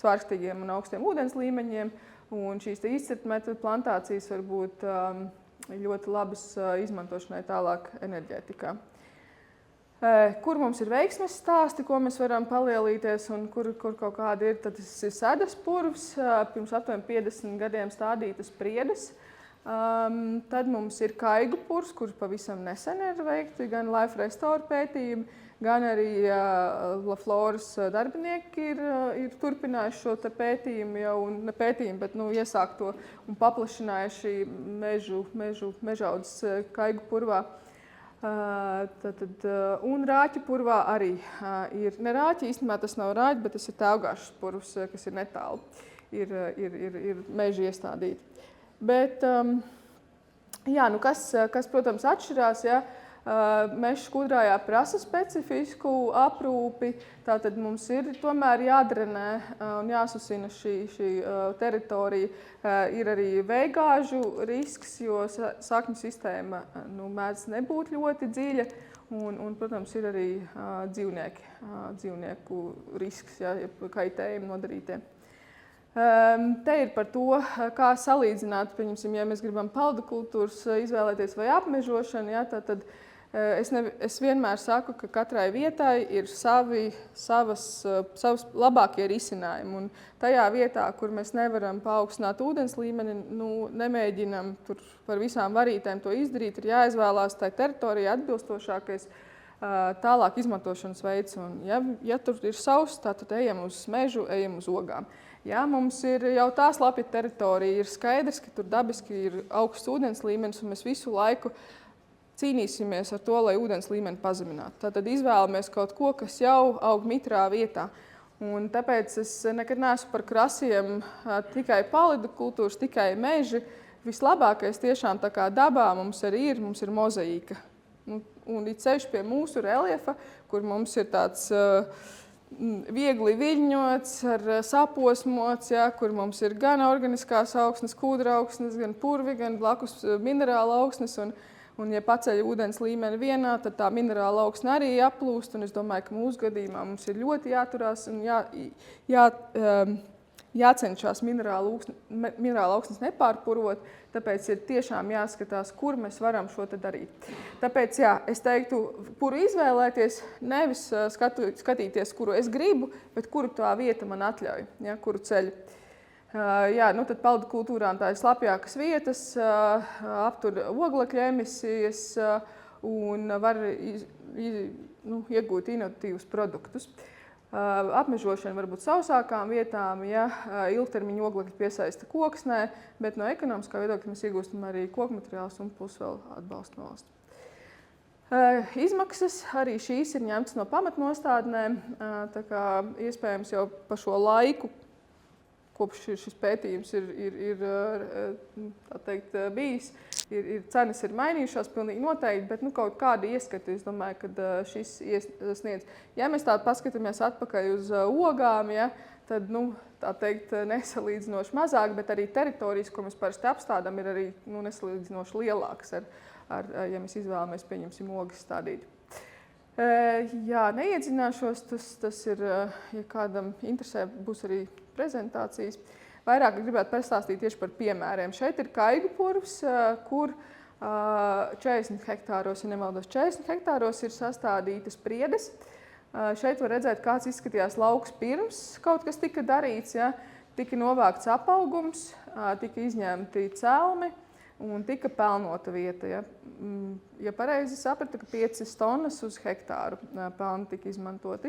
svārstīgiem un augstiem ūdens līmeņiem, un šīs izcirtmetu plantācijas var būt ļoti labas izmantošanai tālāk enerģētikā. Kur mums ir veiksmes stāsti, ko mēs varam palielīties un kur kaut kādi ir, tad tas ir sedas purvs, pirms aptuveni 50 gadiem stādītas priedes. Tad mums ir kaigu purvs, kurš pavisam nesen ir veikti gan Life Restore pētījumi, gan arī Lafloras darbinieki ir turpinājuši šo pētījumu jau, ne pētījumu, bet iesākt to un paplašinājuši mežaudzes kaigu purvā. Un rāķu purvā arī ir, ne rāķi, īstenībā tas nav rāķi, bet tas ir tēvgāšas purvs, kas ir netālu, ir meži iestādīti. Bet, kas, protams, atšķirās, meža skudrājā prasa specifisku aprūpi, tātad mums ir tomēr jādrenē un jāsusina šī teritorija. Ir arī vējgāžu risks, jo sakņu sistēma mēdz nebūt ļoti dziļa, un protams, ir arī dzīvnieku risks, kaitējumi nodarītie. Te ir par to, kā salīdzināt, pieņemsim, ja mēs gribam paldakultūras izvēlēties vai apmežošanu, ja, tad es vienmēr saku, ka katrai vietai ir savas labākie risinājumi. Un tajā vietā, kur mēs nevaram paaugstināt ūdens līmeni, nemēģinam tur par visām varītēm to izdarīt, ir jāizvēlās tai teritorijai atbilstošākais tālāk izmantošanas veids. Un, ja tur ir sauss, tad ejam uz mežu, ejam uz ogām. Ja, mums ir jau tā slapja teritorija, ir skaidrs, ka tur dabiski ir augsts ūdens līmenis, un mēs visu laiku cīnīsimies ar to, lai ūdens līmeni pazeminātu. Tātad izvēlamies kaut ko, kas jau aug mitrā vietā. Un tāpēc es nekad neesmu par krasiem tikai palidu kultūras, tikai meži. Vislabākais tiešām tā kā dabā mums ir mozaīka. Un it sevišķi pie mūsu reliefa, kur mums ir tāds viegli viļņots, ar saposmots, ja, kur mums ir gan organiskās augsnes, kūdra augsnes, gan purvi, gan blakus minerāla augsnes. Un ja paceļ ūdens līmeni vienā, tad tā minerāla augsne arī aplūst. Un es domāju, ka mūsu gadījumā mums ir ļoti jāturās un jācenšas minerāla augsnes nepārpurvot. Tāpēc ir tiešām jāskatās, kur mēs varam šo te darīt. Tāpēc, es teiktu, kuru izvēlēties, nevis skatīties, kuru es gribu, bet kuru tā vieta man atļauj, ja, kuru ceļu. Tad paldu kultūrām tā ir slapjākas vietas, aptur oglekļa emisijas un var iegūt inovatīvus produktus. Apmežošana var būt sausākām vietām, ja ilgtermiņa oglekļa piesaista koksnē, bet no ekonomiskā viedokļa mēs iegūstam arī kokmateriālus un plus vēl atbalstu no valsts. Izmaksas arī šīs ir ņemtas no pamatnostādnēm, tā kā iespējams jau pa šo laiku, kopš šis pētījums ir tā teikt, bijis, cenas ir mainījušās pilnīgi noteikti, bet kaut kādi ieskati, es domāju, ka šis sniedz. Ja mēs tā paskatāmies atpakaļ uz ogām, ja, tad, tā teikt, nesalīdzinoši mazāk, bet arī teritorijas, ko mēs parasti apstādām, ir arī nesalīdzinoši lielākas, ja mēs izvēlamies, pieņemsim, ogas stādīt. Neiedzināšos, tas ir, ja kādam interesē, būs arī prezentācijas. Vairāk gribētu pastāstīt tieši par piemēriem. Šeit ir Kaigu purvs, kur 40 hektāros, ja nemaldos, 40 hektāros ir sastādītas priedes. Šeit var redzēt, kāds izskatījās lauks pirms kaut kas tika darīts. Ja? Tika novākts apaugums, tika izņemti celmi un tika pelnota vieta. Ja pareizi sapratu, ka 5 tonnas uz hektāru pelni tika izmantoti.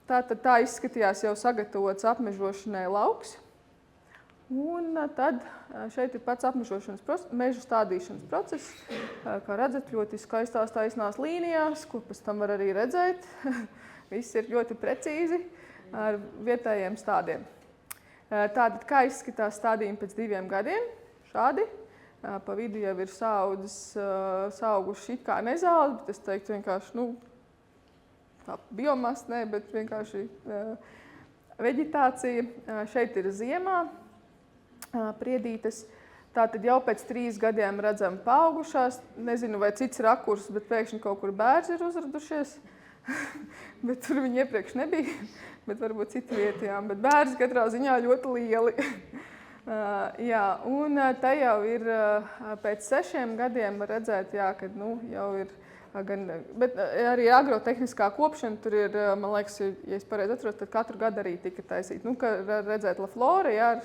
Tātad tā izskatījās jau sagatavots apmežošanai lauks. Un tad šeit ir pats apmežošanas meža stādīšanas process. Kā redzat, ļoti skaistās taisnās līnijās, ko pēc tam var arī redzēt. Viss ir ļoti precīzi ar vietējiem stādiem. Tātad, kā izskatās stādījumi pēc 2 gadiem? Šādi. Pa vidu jau ir sauguši it kā nezāles, bet es teiktu vienkārši, biomasa, bet vienkārši veģetācija. Šeit ir ziemā priedītes. Tātad jau pēc 3 gadiem redzam paaugušās. Nezinu, vai cits rakurs, bet pēkšņi kaut kur bērzi ir uzradušies. Bet tur viņi iepriekš nebija, bet varbūt citu vietām. Bet bērzi katrā ziņā ļoti lieli. Un te jau ir pēc 6 gadiem var redzēt, ka jau ir bet arī agrotehniskā kopšana, tur ir, man liekas, ja es pareizi atceros, tad katru gadu arī tika taisīta. Kā redzēt La Flora, ar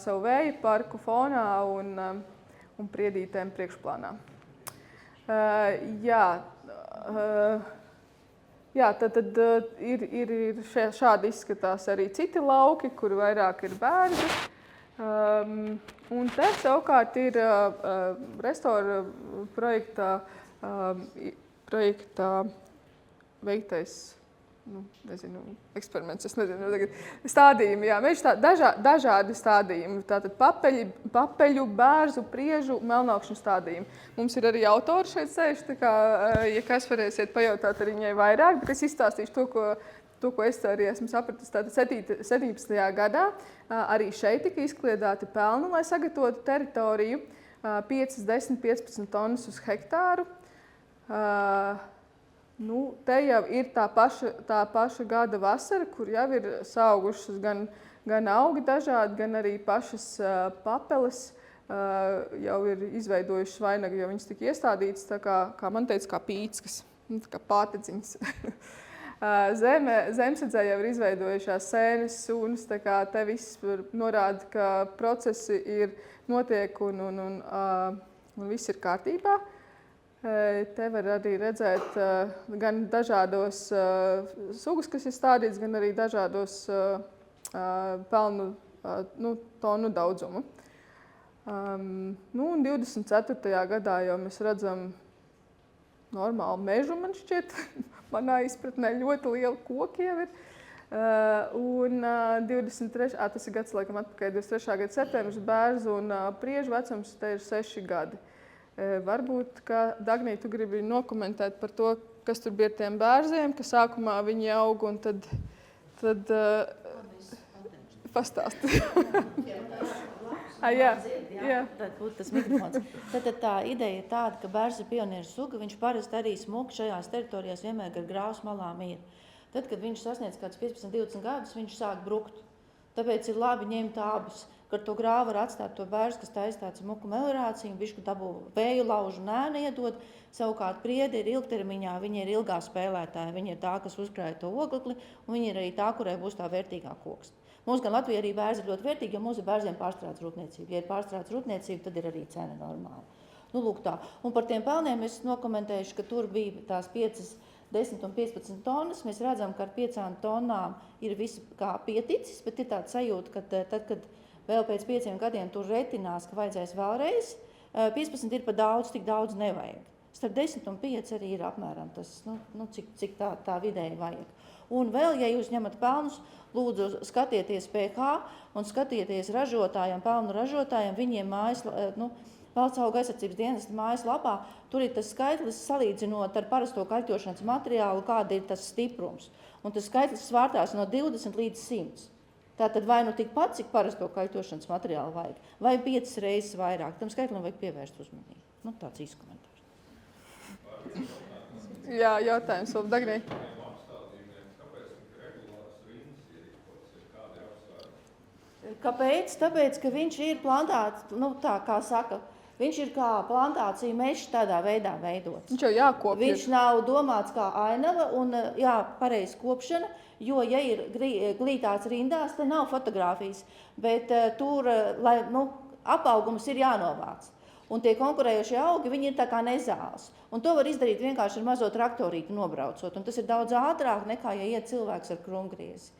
savu vēju parku fonā un priedītēm priekšplānā. Tad ir šādi izskatās arī citi lauki, kur vairāk ir bērni. Un te savukārt ir restora projektā veiktais eksperiments, stādījumi, dažādi stādījumi, tātad papeļu, bērzu, priežu, melnaukšņu stādījumi. Mums ir arī autori šeit sēž, tā kā, ja kas varēsiet pajautāt arī viņai vairāk, bet es izstāstīšu to, ko es arī esmu sapratis. Tātad 17. gadā arī šeit tika izkliedēti pelni, lai sagatavotu teritoriju 5, 10, 15 tonnas uz hektāru. Te jau ir tā paša gada vasara, kur jau ir saugušas gan augi dažādi, gan arī pašas papeles jau ir izveidojušas vainagu, jo viņas tika iestādītas, tā kā man teica, kā pīckas, tā kā pātedziņas. Zemsadzē jau ir izveidojušās sēnes, sunas, tā kā te viss norāda, ka procesi notiek un viss ir kārtībā. Te var arī redzēt gan dažādos sugas, kas ir stādīts, gan arī dažādos pelnu tonu daudzumu. Un 24. gadā jau mēs redzam normālu mežu, man šķiet. Manā izpratnē ļoti liela koki jau ir. Un 23. Tas ir gads, laikam, atpakaļ 23. gada septembris, bērzu un priežu vecums te ir 6 gadi. Varbūt, ka Dagnī, tu gribi nokomentēt par to, kas tur bija ar tiem bērziem, ka sākumā viņi aug un tad pastāsti. Jā. Tad būtu tas mikrofons. Tad tā ideja ir tāda, ka bērzs ir pionieru suga, viņš parasti arī smuki šajās teritorijās vienmēr gar grāvas malām ir. Tad, kad viņš sasniedz kāds 15-20 gadus, viņš sāk brukt. Tāpēc ir labi ņemt abus. Ar to grāvu var atstāt to bērzu, kas taisa tāds smuku meliorāciju, bišku dabū vēju laužu nēnu iedod. Savukārt priedi ir ilgtermiņā, viņi ir ilgā spēlētāji, viņi ir tā, kas uzkrāja to oglekli, un viņi ir arī tā, kurai būs tā vērtīgā koksne. Mums gan Latvijā arī bērzi ir ļoti vērtīgi, jo mums ir bērziem pārstrādes rūpniecība. Ja ir pārstrādes rūpniecība, tad ir arī cena normāla. Lūk tā. Un par tiem pelniem es nokomentējuši, ka tur bija tās 5, 10 un 15 tonnas. Mēs redzam, ka ar 5 tonnām ir viss kā pieticis, bet ir tāds sajūta, ka tad, kad vēl pēc 5 gadiem tur retinās, ka vajadzēs vēlreiz, 15 ir pa daudz, tik daudz nevajag. Starp 10 un 5 arī ir apmēram tas, cik tā vidēji vajag. Un vēl, ja jūs ņemat pelnus, lūdzu skatieties PH un skatieties ražotājiem, pelnu ražotājiem, viņiem Valsts auga aizsardzības dienesta mājaslapā, tur ir tas skaitlis salīdzinot ar parasto kaļķošanas materiālu, kāda ir tas stiprums. Un tas skaitlis svārtās no 20 līdz 100. Tātad vai tikpat, cik parasto kaļķošanas materiālu vajag, vai 5 reizes vairāk. Tam skaitlim vajag pievērst uzmanību. Tāds īsts komentārs. Jā, jautājums vēl Dagnī. Kāpēc? Tāpēc, ka viņš ir plantāts, tā kā saka, viņš ir kā plantācija mežs tādā veidā veidots. Viņš jau jākopja. Viņš nav domāts kā ainava un pareiz kopšana, jo, ja ir glītāts rindās, te nav fotogrāfijas, bet tur, lai apaugums ir jānovāc. Un tie konkurējošie augi, viņi ir tā kā nezāles. Un to var izdarīt vienkārši ar mazo traktorīti nobraucot. Un tas ir daudz ātrāk nekā, ja iet cilvēks ar krumgriezi.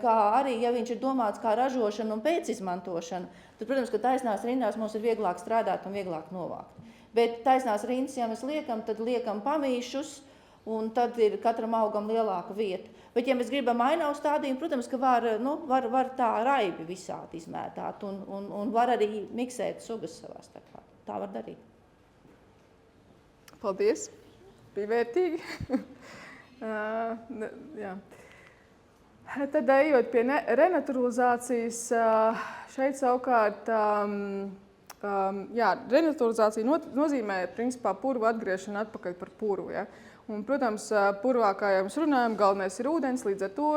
Kā arī, ja viņš ir domāts kā ražošana un pēcizmantošana, tad, protams, ka taisnās rindās mums ir vieglāk strādāt un vieglāk novākt. Bet taisnās rindas, ja mēs liekam, tad liekam pamīšus, un tad ir katram augam lielāka vieta. Bet, ja mēs gribam ainavu stādījumu, protams, ka var tā raibi visādi izmētāt un var arī miksēt sugas savā starpā. Tā var darīt. Paldies! Bija vērtīgi. Jā. Tad, ejot pie renaturalizācijas, šeit savukārt, renaturalizācija nozīmē, principā, purvu atgriešanu atpakaļ par purvu. Ja? Un, protams, purvā, kā jau mēs runājam, galvenais ir ūdens, līdz ar to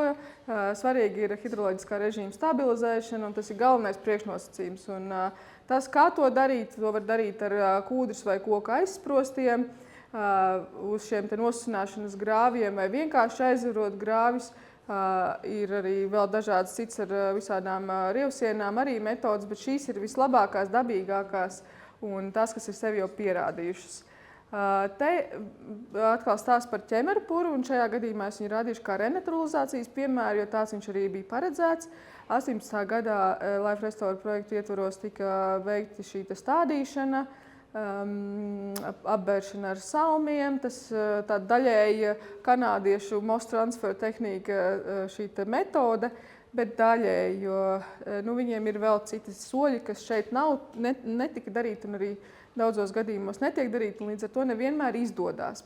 svarīgi ir hidroloģiskā režīma stabilizēšana, un tas ir galvenais priekšnosacījums. Un tas, kā to darīt, to var darīt ar kūdras vai koku aizsprostiem, uz šiem te nosacināšanas grāviem vai vienkārši aizvarot grāvis. Ir arī vēl dažādas cits ar visādām rievsienām arī metodas, bet šīs ir vislabākās, dabīgākās un tās, kas ir sevi jau pierādījušas. Te atkal stāsts par ķemeru purvu, un šajā gadījumā es viņu rādīšu kā renaturalizācijas piemēru, jo tāds viņš arī bija paredzēts. 18. gadā Life Restore projektu ietvaros tika veikta šī stādīšana, apbēršana ar salmiem, tas tāda daļēja kanādiešu moss transfer tehnika šī metode, bet daļēji, jo viņiem ir vēl citi soļi, kas šeit netika darīti un arī daudzos gadījumos netiek darīti, un līdz ar to nevienmēr izdodās.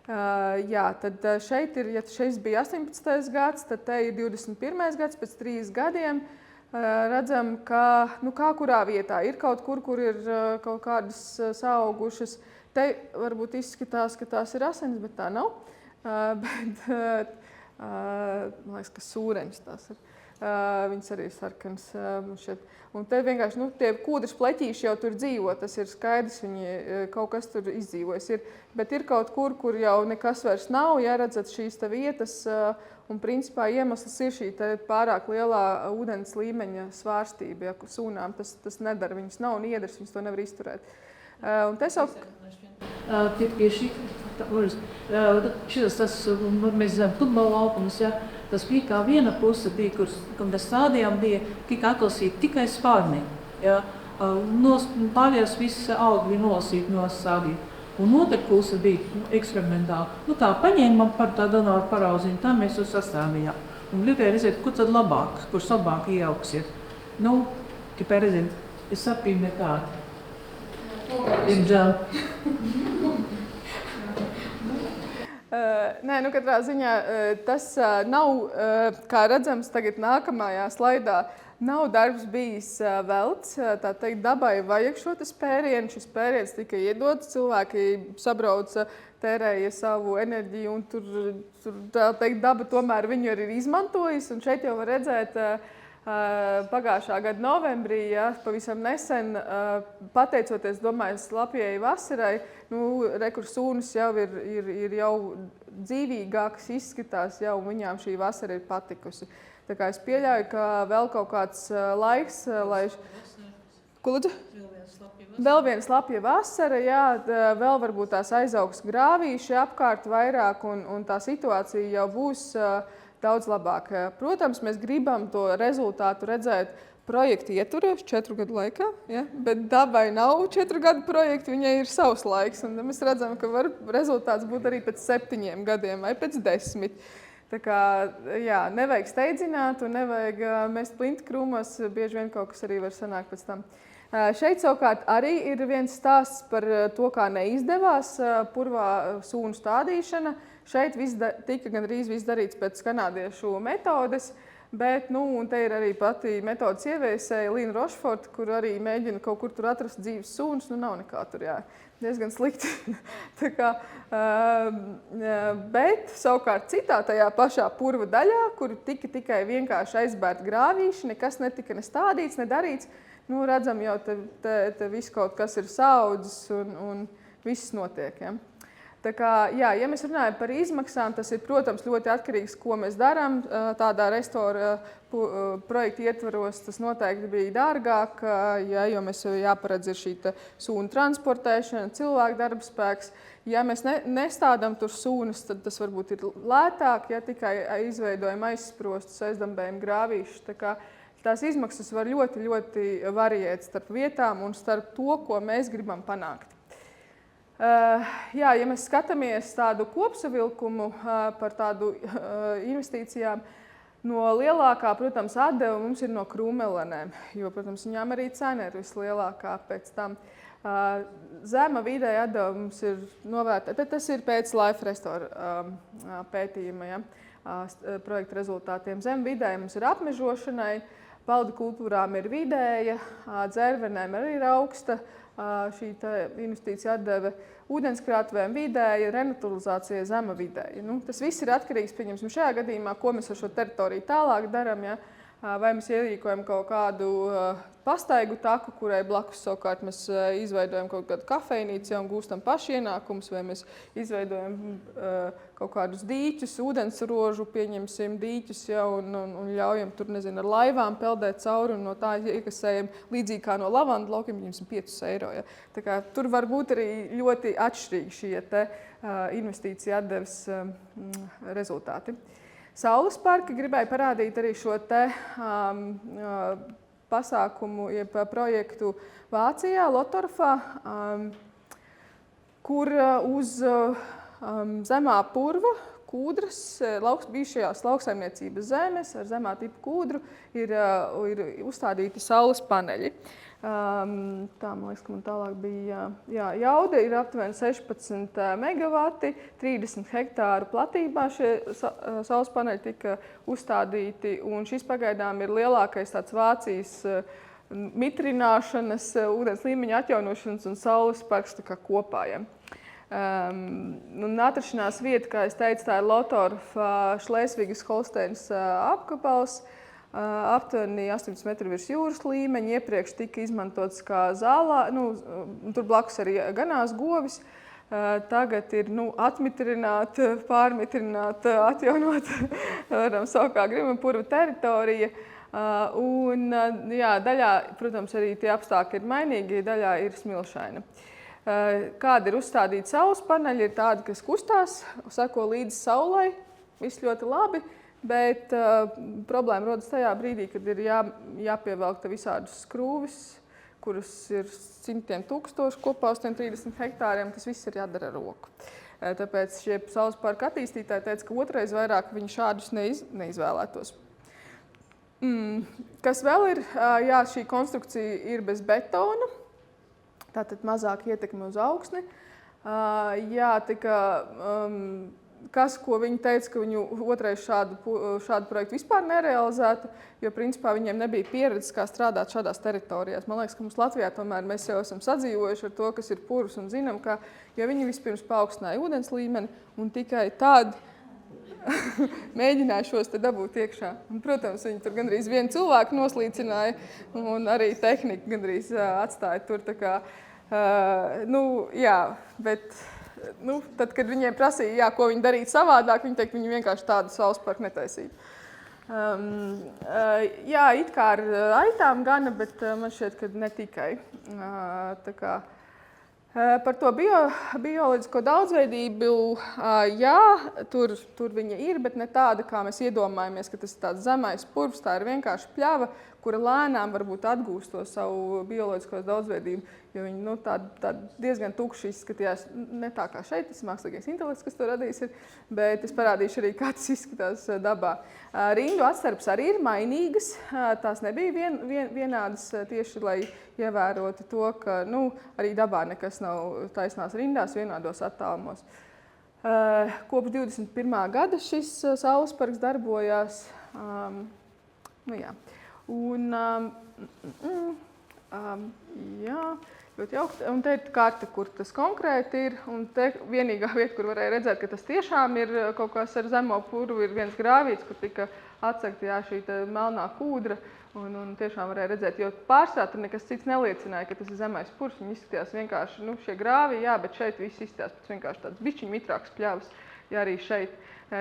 Jā, tad šeit ir, ja šeit bija 18. gads, tad te ir 21. gads, pēc 3 gadiem. Redzam, ka kā kurā vietā ir kaut kur ir kaut kādas saaugušas. Te varbūt izskatās, ka tās ir asenas, bet tā nav. bet man liekas, ka sūreņas tās ir. Viņas arī ir sarkanas šeit. Un te vienkārši, tie kūdras pleķīši jau tur dzīvo, tas ir skaidrs, viņi kaut kas tur izdzīvojas ir. Bet ir kaut kur jau nekas vairs nav, ja redzat šīs te vietas, un principā iemesls ir šī pārāk lielā ūdens līmeņa svārstība, ja sūnām tas nedara, viņas nav niedras, viņas to nevar izturēt. Un te tas mēs zinām futbola laukumus, ja, tas bija kā viena puse, bija, kur mēs stādījām, bija tika atlasīti tikai spārni. Ja, pārējās viss augi bija nolasīti no stādīt. Un otra puse bija eksperimentāli. Tā paņēmām par tā donoru parauziņu, tā mēs to sastādījām. Un gribēju redzēt, kur tad labāk, kur labāk iejauksiet. Tikai redzēt, es sapīju nekādu. Diemžēl. Nē, katrā ziņā tas nav, kā redzams tagad nākamajā slaidā, nav darbs bijis velts. Tā teikt, dabai vajag šo spērienu. Šis spēriens tika iedots, cilvēki sabrauca, tērēja savu enerģiju un tur tā teikt, daba tomēr viņu arī ir izmantojusi. Un šeit jau var redzēt, pagājušā gada novembrī, ja, pavisam nesen, pateicoties, domāju, slapjai vasarai, rekursūnas jau ir jau dzīvīgākas izskatās, jau viņām šī vasara ir patikusi. Tā kā es pieļauju, ka vēl kaut kāds laiks, lai... Ko lūdzu? Vēl viena slapja vasara, jā, vēl varbūt tās aizaugs grāvīši apkārt vairāk, un tā situācija jau būs daudz labāk. Protams, mēs gribam to rezultātu redzēt projekta ietvaros 4 gadu laikā, ja? Bet dabai nav 4 gadu projekti, viņai ir savs laiks. Un mēs redzam, ka var rezultāts būt arī pēc 7 gadiem vai pēc 10. Tā kā, jā, nevajag steidzināt un nevajag mest plinti krūmos, bieži vien kaut kas arī var sanākt pēc tam. Šeit savukārt arī ir viens stāsts par to, kā neizdevās purvā sūnu stādīšana. Šeit tika gandrīz viss darīts pēc kanādiešu metodes, bet, un te ir arī pati metodas ieviesēja Līna Rošforta, kur arī mēģina kaut kur tur atrast dzīves sūnus, nav nekā tur, jā, diezgan slikti. Tā kā, bet savukārt citā tajā pašā purva daļā, kur tika tikai vienkārši aizbērt grāvīši, nekas netika ne stādīts, ne darīts, redzam jau te viss kaut kas ir saudzis un viss notiek, ja. Tā kā, jā, ja mēs runājam par izmaksām, tas ir, protams, ļoti atkarīgs, ko mēs darām. Tādā restora projekta ietvaros tas noteikti bija dārgāk, ja, jo mēs jāparedz ir šī sūnu transportēšana, cilvēku darbspēks. Ja mēs nestādām tur sūnas, tad tas varbūt ir lētāk, ja tikai izveidojam aizsprostus, aizdambējam grāvīšus. Tā kā tās izmaksas var ļoti, ļoti variēt starp vietām un starp to, ko mēs gribam panākt. Jā, ja mēs skatāmies tādu kopsavilkumu par tādu investīcijām, no lielākā, protams, atdeva mums ir no krūmelenēm, jo, protams, viņām arī cena ir vislielākā pēc tam. Zema vidēja atdeva mums ir novērtēta, tas ir pēc Life Restore pētījuma, ja, projekta rezultātiem. Zem vidēja mums ir apmežošanai, paldu kultūrām ir vidēja, dzērvenēm arī ir augsta, šī investīcija atdeve ūdenskrātuvēm vidēja, renaturalizācija zema vidēja. Tas viss ir atkarīgs, pieņemsim, šajā gadījumā, ko mēs ar šo teritoriju tālāk daram, ja? Vai mēs ierīkojam kaut kādu pastaigu taku, kurai blakus savukārt mēs izveidojam kaut kādu kafejnīcu un gūstam paši ienākumus, vai mēs izveidojam kaut kādus dīķus, ūdensrožu, pieņemsim dīķus, ja, un ļaujam tur, nezinu, ar laivām peldēt cauri un no tā iekasējam līdzīgi kā no lavandu laukiem, 5 eiro. Ja. Tā kā tur var būt arī ļoti atšķirīgi šie te investīcija atdeves rezultāti. Saules parki gribēja parādīt arī šo te pasākumu, jeb projektu Vācijā, Lotorfā, kur uz zemā purva kūdras, bijušajās lauksaimniecības zemes ar zemā tipu kūdru ir uzstādīti saules paneļi. Tā, man liekas, ka man tālāk bija, jā, jauda ir aptuveni 16 megavati, 30 hektāru platībā šie saules paneļi tika uzstādīti, un šis pagaidām ir lielākais tāds Vācijas mitrināšanas, ūdens līmeņa atjaunošanas un saules parks tā kā kopā. Ja. Un atrašanās vieta, kā es teicu, tā ir Lotorfa Šlēsvigas Holsteins apgabals, aptuveni 18 metru virs jūras līmeņa. Iepriekš tika izmantots kā zālā, tur blakus arī ganās govis. Tagad ir atmitrināta, pārmitrināta, atjaunota, varam saukt kā gribam, purva teritorija. Daļā, protams, arī tie apstākļi ir mainīgi, daļā ir smilšaina. Kādi ir uzstādīti saules paneļi, ir tādi, kas kustās, seko līdzi saulei, viss ļoti labi, bet problēma rodas tajā brīdī, kad ir jāpievelk visādus skrūvis, kuras ir simtiem tūkstoši kopā uz 30 hektāriem, tas viss ir jādara ar roku. Tāpēc šie saules parka attīstītāji teica, ka otrais vairāk viņi šādus neizvēlētos. Kas vēl ir? Šī konstrukcija ir bez betona. Tātad mazāk ietekme uz augsni. Ko viņi teica, ka viņu otrais šādu projektu vispār nerealizētu, jo principā viņiem nebija pieredzes, kā strādāt šādās teritorijās. Man liekas, ka mums Latvijā tomēr mēs jau esam sadzīvojuši ar to, kas ir purvs un zinām, ka jo viņi vispirms paaugstināja ūdens līmeni un tikai tad mēģināja šos te dabūt iekšā. Un, protams, viņi tur gandrīz vienu cilvēku noslīcināja un arī tehnika gandrīz atstāja tur. Tā kā, bet tad, kad viņiem prasīja, ko viņi darīt savādāk, viņi teica, viņi vienkārši tādu saules parku netaisīja. It kā ar aitām gana, bet man šķiet, ka ne tikai. Par to bioloģisko daudzveidību, tur viņa ir, bet ne tāda, kā mēs iedomājamies, ka tas ir tāds zemais purvs, tā ir vienkārši pļava, kura lēnām varbūt atgūst to savu bioloģisko daudzveidību, jo viņi tā diezgan tukši izskatījās, ne tā kā šeit, tas mākslīgais intelekts, kas to radījis ir, bet es parādīšu arī, kā tas izskatās dabā. Rindu atstarpes arī ir mainīgas, tās nebija vienādas tieši, lai ievērotu to, ka arī dabā nekas nav taisnās rindās vienādos attālumos. Kopš 21. gada šis saules parks darbojās. Ļoti jauki. Un te ir karta, kur tas konkrēti ir. Un te vienīgā vieta, kur varēja redzēt, ka tas tiešām ir kaut kas ar zemo purvu, ir viens grāvīts, kur tika atsegta šī melnā kūdra. Un tiešām varēja redzēt, jo pārsvarā tur nekas cits neliecināja, ka tas ir zemais purvs. Viņi izskatījās vienkārši, šie grāvī, bet šeit viss izskatījās pēc vienkārši tāds bišķiņ mitrāks pļavas. Ja arī šeit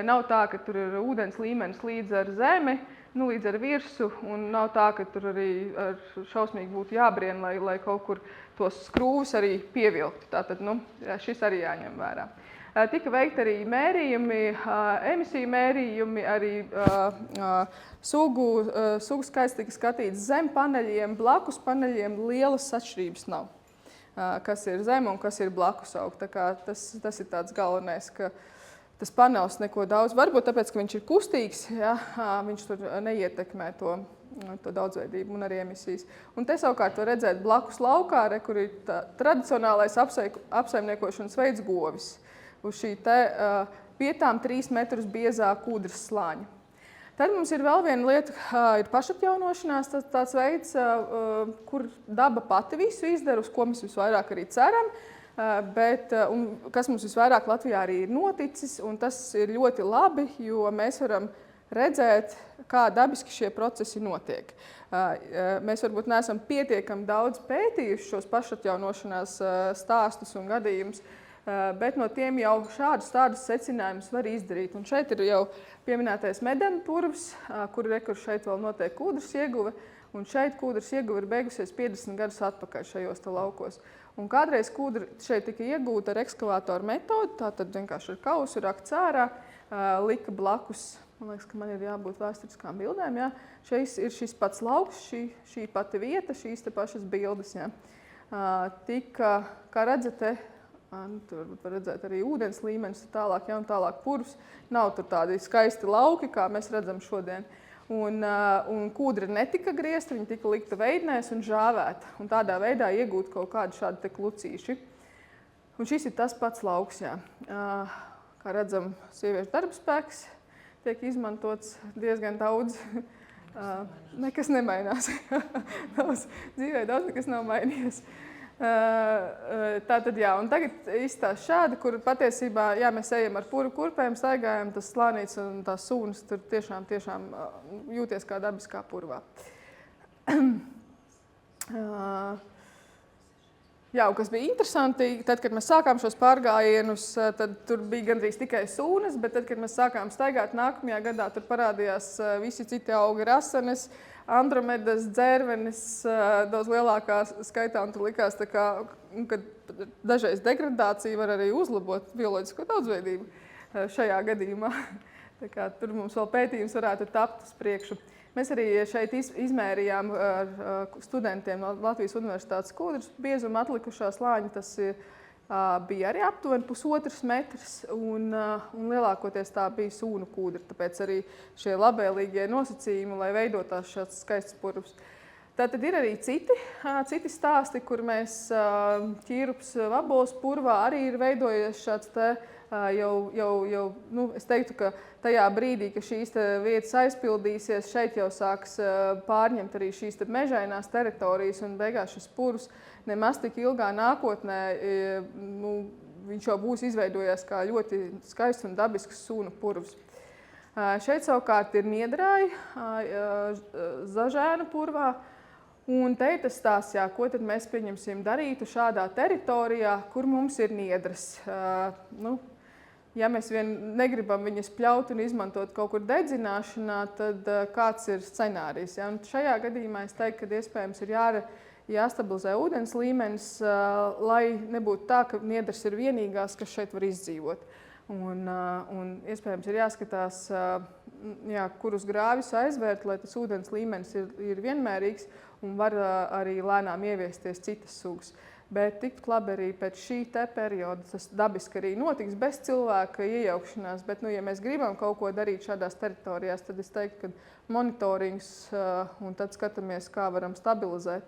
nav tā, ka tur ir ūdens līmenis līdz ar zemi, līdz ar virsu, un nav tā, ka tur arī šausmīgi būtu jābrien, lai kaut kur tos skrūvus arī pievilktu. Tātad, šis arī jāņem vērā. Tika veikti arī mērījumi, emisiju mērījumi, arī sugu skaits tika skatīts zem paneļiem, blakus paneļiem lielas atšķirības nav. Kas ir zem un kas ir blakus aug. Tā kā tas ir tāds galvenais, ka tas panelis neko daudz, varbūt tāpēc, ka viņš ir kustīgs, viņš tur neietekmē to daudzveidību un arī emisijas. Un te savukārt var redzēt blakus laukā, kur ir tradicionālais apsaimniekošanas veids govis. Uz šī te vietām 3 metrus biezā kūdras slāņa. Tad mums ir vēl viena lieta, ir pašatjaunošanās, tāds veids, kur daba pati visu izdara, uz ko mēs visvairāk arī ceram. Bet, kas mums visvairāk Latvijā arī ir noticis, un tas ir ļoti labi, jo mēs varam redzēt, kā dabiski šie procesi notiek. Mēs varbūt neesam pietiekami daudz pētījuši šos pašatjaunošanās stāstus un gadījumus, bet no tiem jau tādus secinājumus var izdarīt. Un šeit ir jau pieminētais medena purvs, kur šeit vēl notiek kūdras ieguve, un šeit kūdras ieguve ir beigusies 50 gadus atpakaļ šajos laukos. Un kādreiz kūdra šeit tika iegūta ar ekskavātoru metodu, tātad vienkārši ar kausu rakts ārā, lika blakus, man liekas, ka man ir jābūt vēsturiskām bildēm, šeit ir šis pats lauks, šī pati vieta, šīs te pašas bildes, tika, kā redzat, tur var redzēt arī ūdens līmenis tālāk, un tālāk purvs, nav tur tādi skaisti lauki, kā mēs redzam šodien. Un kūdra netika griezta, viņa tika likta veidnēs un žāvēta. Un tādā veidā iegūt kaut kādu šādu te klucīši. Un šis ir tas pats lauks, Kā redzam, sieviešu darbspēks tiek izmantots diezgan daudz. Nekas nemainās. Dzīvē daudz nekas nav mainījies. Tātad, jā, un tagad izstāst šādi, kur patiesībā, jā, mēs ejam ar puru kurpēm, staigājam, tas slānīts un tās sūnas tur tiešām jūties kā dabiskā purvā. Jā, un kas bija interesanti, tad, kad mēs sākām šos pārgājienus, tad tur bija gandrīz tikai sūnas, bet tad, kad mēs sākām staigāt nākamajā gadā, tur parādījās visi citi augi, rasenes, andromedas, dzērvenes, daudz lielākā skaitā, un tur likās, ka dažreiz degradācija var arī uzlabot bioloģisko daudzveidību šajā gadījumā. Tā kā tur mums vēl pētījums varētu tapt uz priekšu. Mēs arī šeit izmērījām ar studentiem no Latvijas Universitātes Kūdras biezumu atlikušā slāņa. Tas bija arī aptuveni 1,5 metrs, un lielākoties tā bija sūnu kūdra. Tāpēc arī šie labvēlīgie nosacījumi, lai veidotās šāds skaists purvs. Tātad ir arī citi stāsti, kur mēs ķīrups vaboles purvā arī ir veidojies šāds es teiktu, ka tajā brīdī, ka šīs vietas aizpildīsies, šeit jau sāks pārņemt arī šīs mežainās teritorijas, un beigās šis purvs nemaz tik ilgā nākotnē, viņš jau būs izveidojies kā ļoti skaists un dabisks sūnu purvs. Šeit savukārt ir niedrāji, Zažēna purvā, un te ir tas stāsts, ko tad mēs pieņemsim darītu šādā teritorijā, kur mums ir niedras. Ja mēs vien negribam viņas pļaut un izmantot kaut kur dedzināšanā, tad kāds ir scenārijs? Ja? Un šajā gadījumā es teiktu, ka iespējams ir jāstabilizē ūdens līmenis, lai nebūtu tā, ka niedras ir vienīgās, kas šeit var izdzīvot. Un iespējams ir jāskatās, kurus grāvis aizvērt, lai tas ūdens līmenis ir vienmērīgs un var arī lēnām ieviesties citas sugas. Bet tikpat labi arī pēc šī perioda tas dabiski arī notiks bez cilvēka iejaukšanās. Bet, ja mēs gribam kaut ko darīt šādās teritorijās, tad es teiktu, ka monitorings un tad skatāmies, kā varam stabilizēt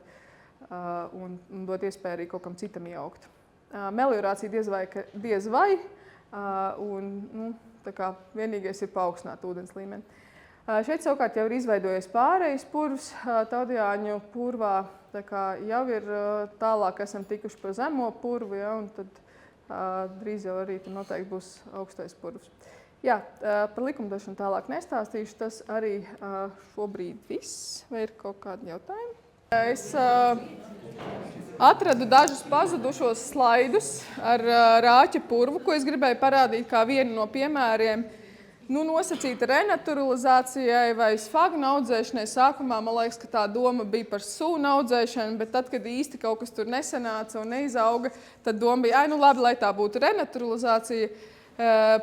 un dot iespēju arī kaut kam citam iejaukt. Meliorācija diez vai, un tā kā vienīgais ir paaugstināt ūdens līmeni. Šeit savukārt jau ir izveidojies pārējais purvs, Taudjāņu purvā, tā kā jau ir tālāk esam tikuši par zemo purvu, un tad drīz jau arī noteikti būs augstais purvs. Jā, par likumdošanu tālāk nestāstīšu, tas arī šobrīd viss, vai ir kaut kādi jautājumi? Es atradu dažus pazudušos slaidus ar rāķa purvu, ko es gribēju parādīt kā vienu no piemēriem. Nosacīta renaturalizācijai vai sfagnu audzēšanai. Sākumā man liekas, ka tā doma bija par sūnu audzēšanu, bet tad, kad īsti kaut kas tur nesanāca un neizauga, tad doma bija, labi, lai tā būtu renaturalizācija.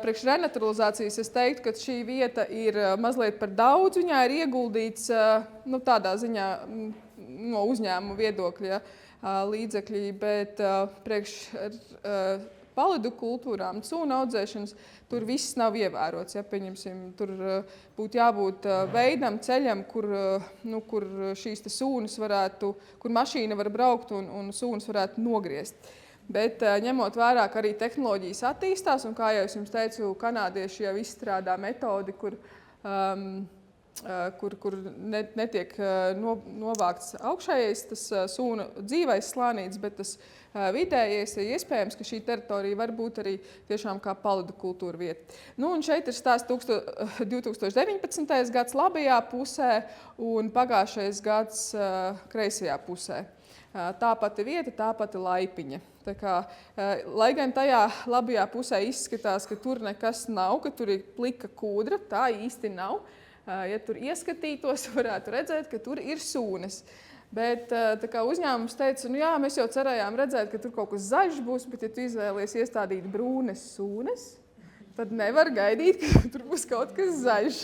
Priekš renaturalizācijas es teiktu, ka šī vieta ir mazliet par daudz. Viņā ir ieguldīts tādā ziņā no uzņēmuma viedokļa līdzekļi, bet priekš palidu kultūrām, sūnu audzēšanas, tur viss nav ievērots. Ja, tur būtu jābūt veidam, ceļam, kur šīs sūnas varētu, kur mašīna var braukt un sūnas varētu nogriezt. Bet ņemot vērā, ka arī tehnoloģijas attīstās, un kā jau es jums teicu, kanādieši jau izstrādā metodi, kur netiek novākts augšējais tas sūnu dzīvais slānīts, bet tas vidējais ir iespējams, ka šī teritorija var būt arī tiešām kā palidu kultūra vieta. Un šeit ir stāsts 2019. gads labajā pusē un pagājušais gads kreisajā pusē. Tā pati vieta, tā pati laipiņa. Tā kā, lai gan tajā labajā pusē izskatās, ka tur nekas nav, ka tur ir plika kūdra, tā īsti nav. Ja tur ieskatītos, varētu redzēt, ka tur ir sūnas. Bet uzņēmums teica, mēs jau cerējām redzēt, ka tur kaut kas zaļš būs, bet ja tu izvēlies iestādīt brūnes sūnas, tad nevar gaidīt, ka tur būs kaut kas zaļš.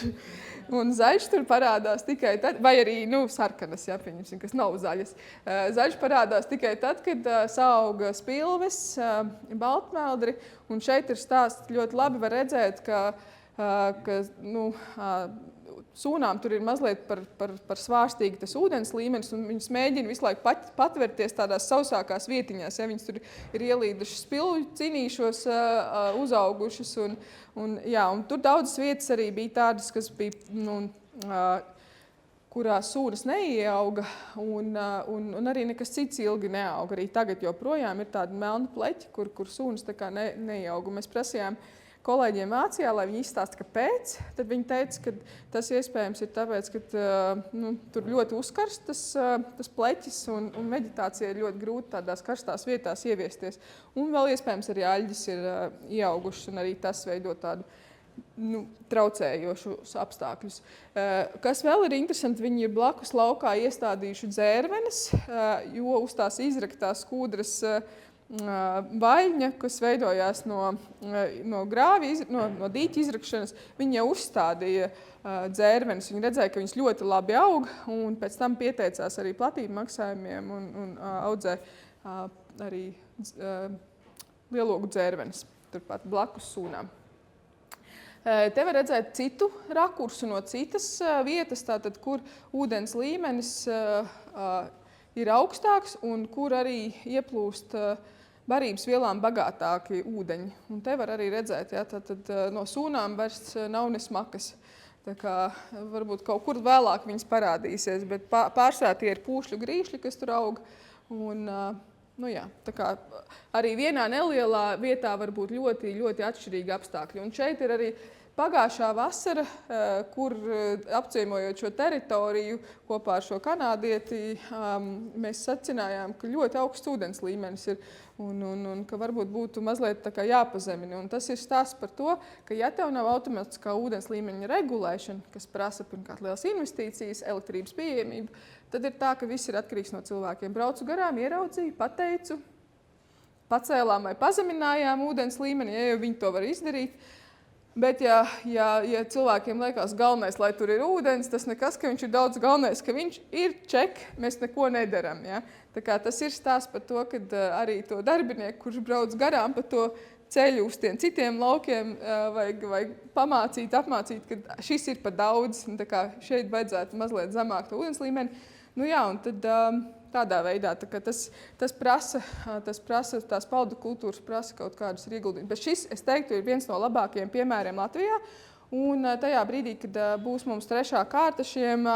Un zaļš tur parādās tikai tad, vai arī sarkanas, pieņemsim, kas nav zaļas. Zaļš parādās tikai tad, kad saauga spilves, baltmeldri, un šeit ir stāsts ļoti labi var redzēt, ka sūnām tur ir mazliet par svārstīgi tas ūdens līmenis, un viņas mēģina visu laiku patverties tādās sausākās vietiņās. Ja, viņas tur ir ielīdušas spilvu cinīšos, uzaugušas, un tur daudzas vietas arī bija tādas, kas bija kurā sūnas neieauga, un arī nekas cits ilgi neauga. Arī tagad joprojām ir tāda melna pleķa, kur sūnas tā kā neieauga. Mēs prasījām kolēģiem Vācijā, lai viņi izstāsta, kāpēc. Tad viņi teica, ka tas iespējams ir tāpēc, ka tur ļoti uzkarst tas pleķis, un veģetācija ir ļoti grūti tādās karstās vietās ieviesties. Un vēl iespējams arī aļģis ir ieaugušas, un arī tas veido tādu traucējošus apstākļus. Kas vēl ir interesanti, viņi ir blakus laukā iestādījuši dzērvenes, jo uz tās izraktās skūdras vaļņa, kas veidojās no grāvi, no dīķa izrakšanas, viņi jau uzstādīja dzērvenes. Viņi redzēja, ka viņas ļoti labi aug, un pēc tam pieteicās arī platību maksājumiem un audzē arī lielogu dzērvenes, turpat blakus sūnām. Te var redzēt citu rakursu no citas vietas, tātad, kur ūdens līmenis ir augstāks un kur arī ieplūst barības vielām bagātāki ūdeņi. Un te var arī redzēt, tātad no sūnām vairs nav ne smakas. Tā kā varbūt kaut kur vēlāk viņas parādīsies, bet pārsvarā tie ir pūšļu grīšļi, kas tur aug. Un, tā kā arī vienā nelielā vietā var būt ļoti, ļoti atšķirīgi apstākļi. Un šeit ir arī pagājušā vasara, kur apciemojot šo teritoriju kopā ar šo kanādieti, mēs secinājām, ka ļoti augsts ūdens līmenis ir un ka varbūt būtu mazliet tā kā jāpazemina. Un tas ir stāsts par to, ka ja tev nav automātiskā ūdens līmeņa regulēšana, kas prasa pirmkārt lielas investīcijas, elektrības pieejamību, tad ir tā, ka viss ir atkarīgs no cilvēkiem. Braucu garām, ieraudzīju, pateicu, pacēlām vai pazeminājām ūdens līmeni, ja jau viņi to var izdarīt. Bet, ja cilvēkiem liekas galvenais, lai tur ir ūdens, tas nekas, ka viņš ir daudz galvenais, ka viņš ir ček, mēs neko nedaram. Ja? Tā kā tas ir stāsts par to, ka arī to darbinieku, kurš brauc garām pa to ceļu uz tiem citiem laukiem, vajag pamācīt, apmācīt, ka šis ir pa daudz, un tā kā šeit vajadzētu mazliet zemāk to ūdens līmeni. Un tad tādā veidā tas prasa, tās paudu kultūras prasa kaut kādus ieguldījumus. Bet šis, es teiktu, ir viens no labākajiem piemēriem Latvijā. Un tajā brīdī, kad būs mums 3. kārta šiem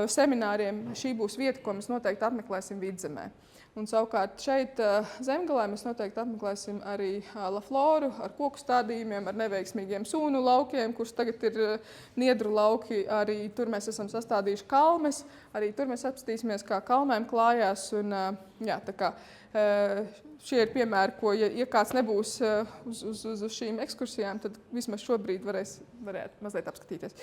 semināriem, šī būs vieta, ko mēs noteikti apmeklēsim Vidzemē. Un savukārt šeit Zemgalē mēs noteikti apmeklēsim arī Lafloru ar koku stādījumiem, ar neveiksmīgiem sūnu laukiem, kurš tagad ir niedru lauki. Arī tur mēs esam sastādījuši kalmes, arī tur mēs apskatīsimies, kā kalmēm klājās. Un, tā kā šie ir piemēri, ko, ja kāds nebūs uz šīm ekskursijām, tad vismaz šobrīd varētu mazliet apskatīties.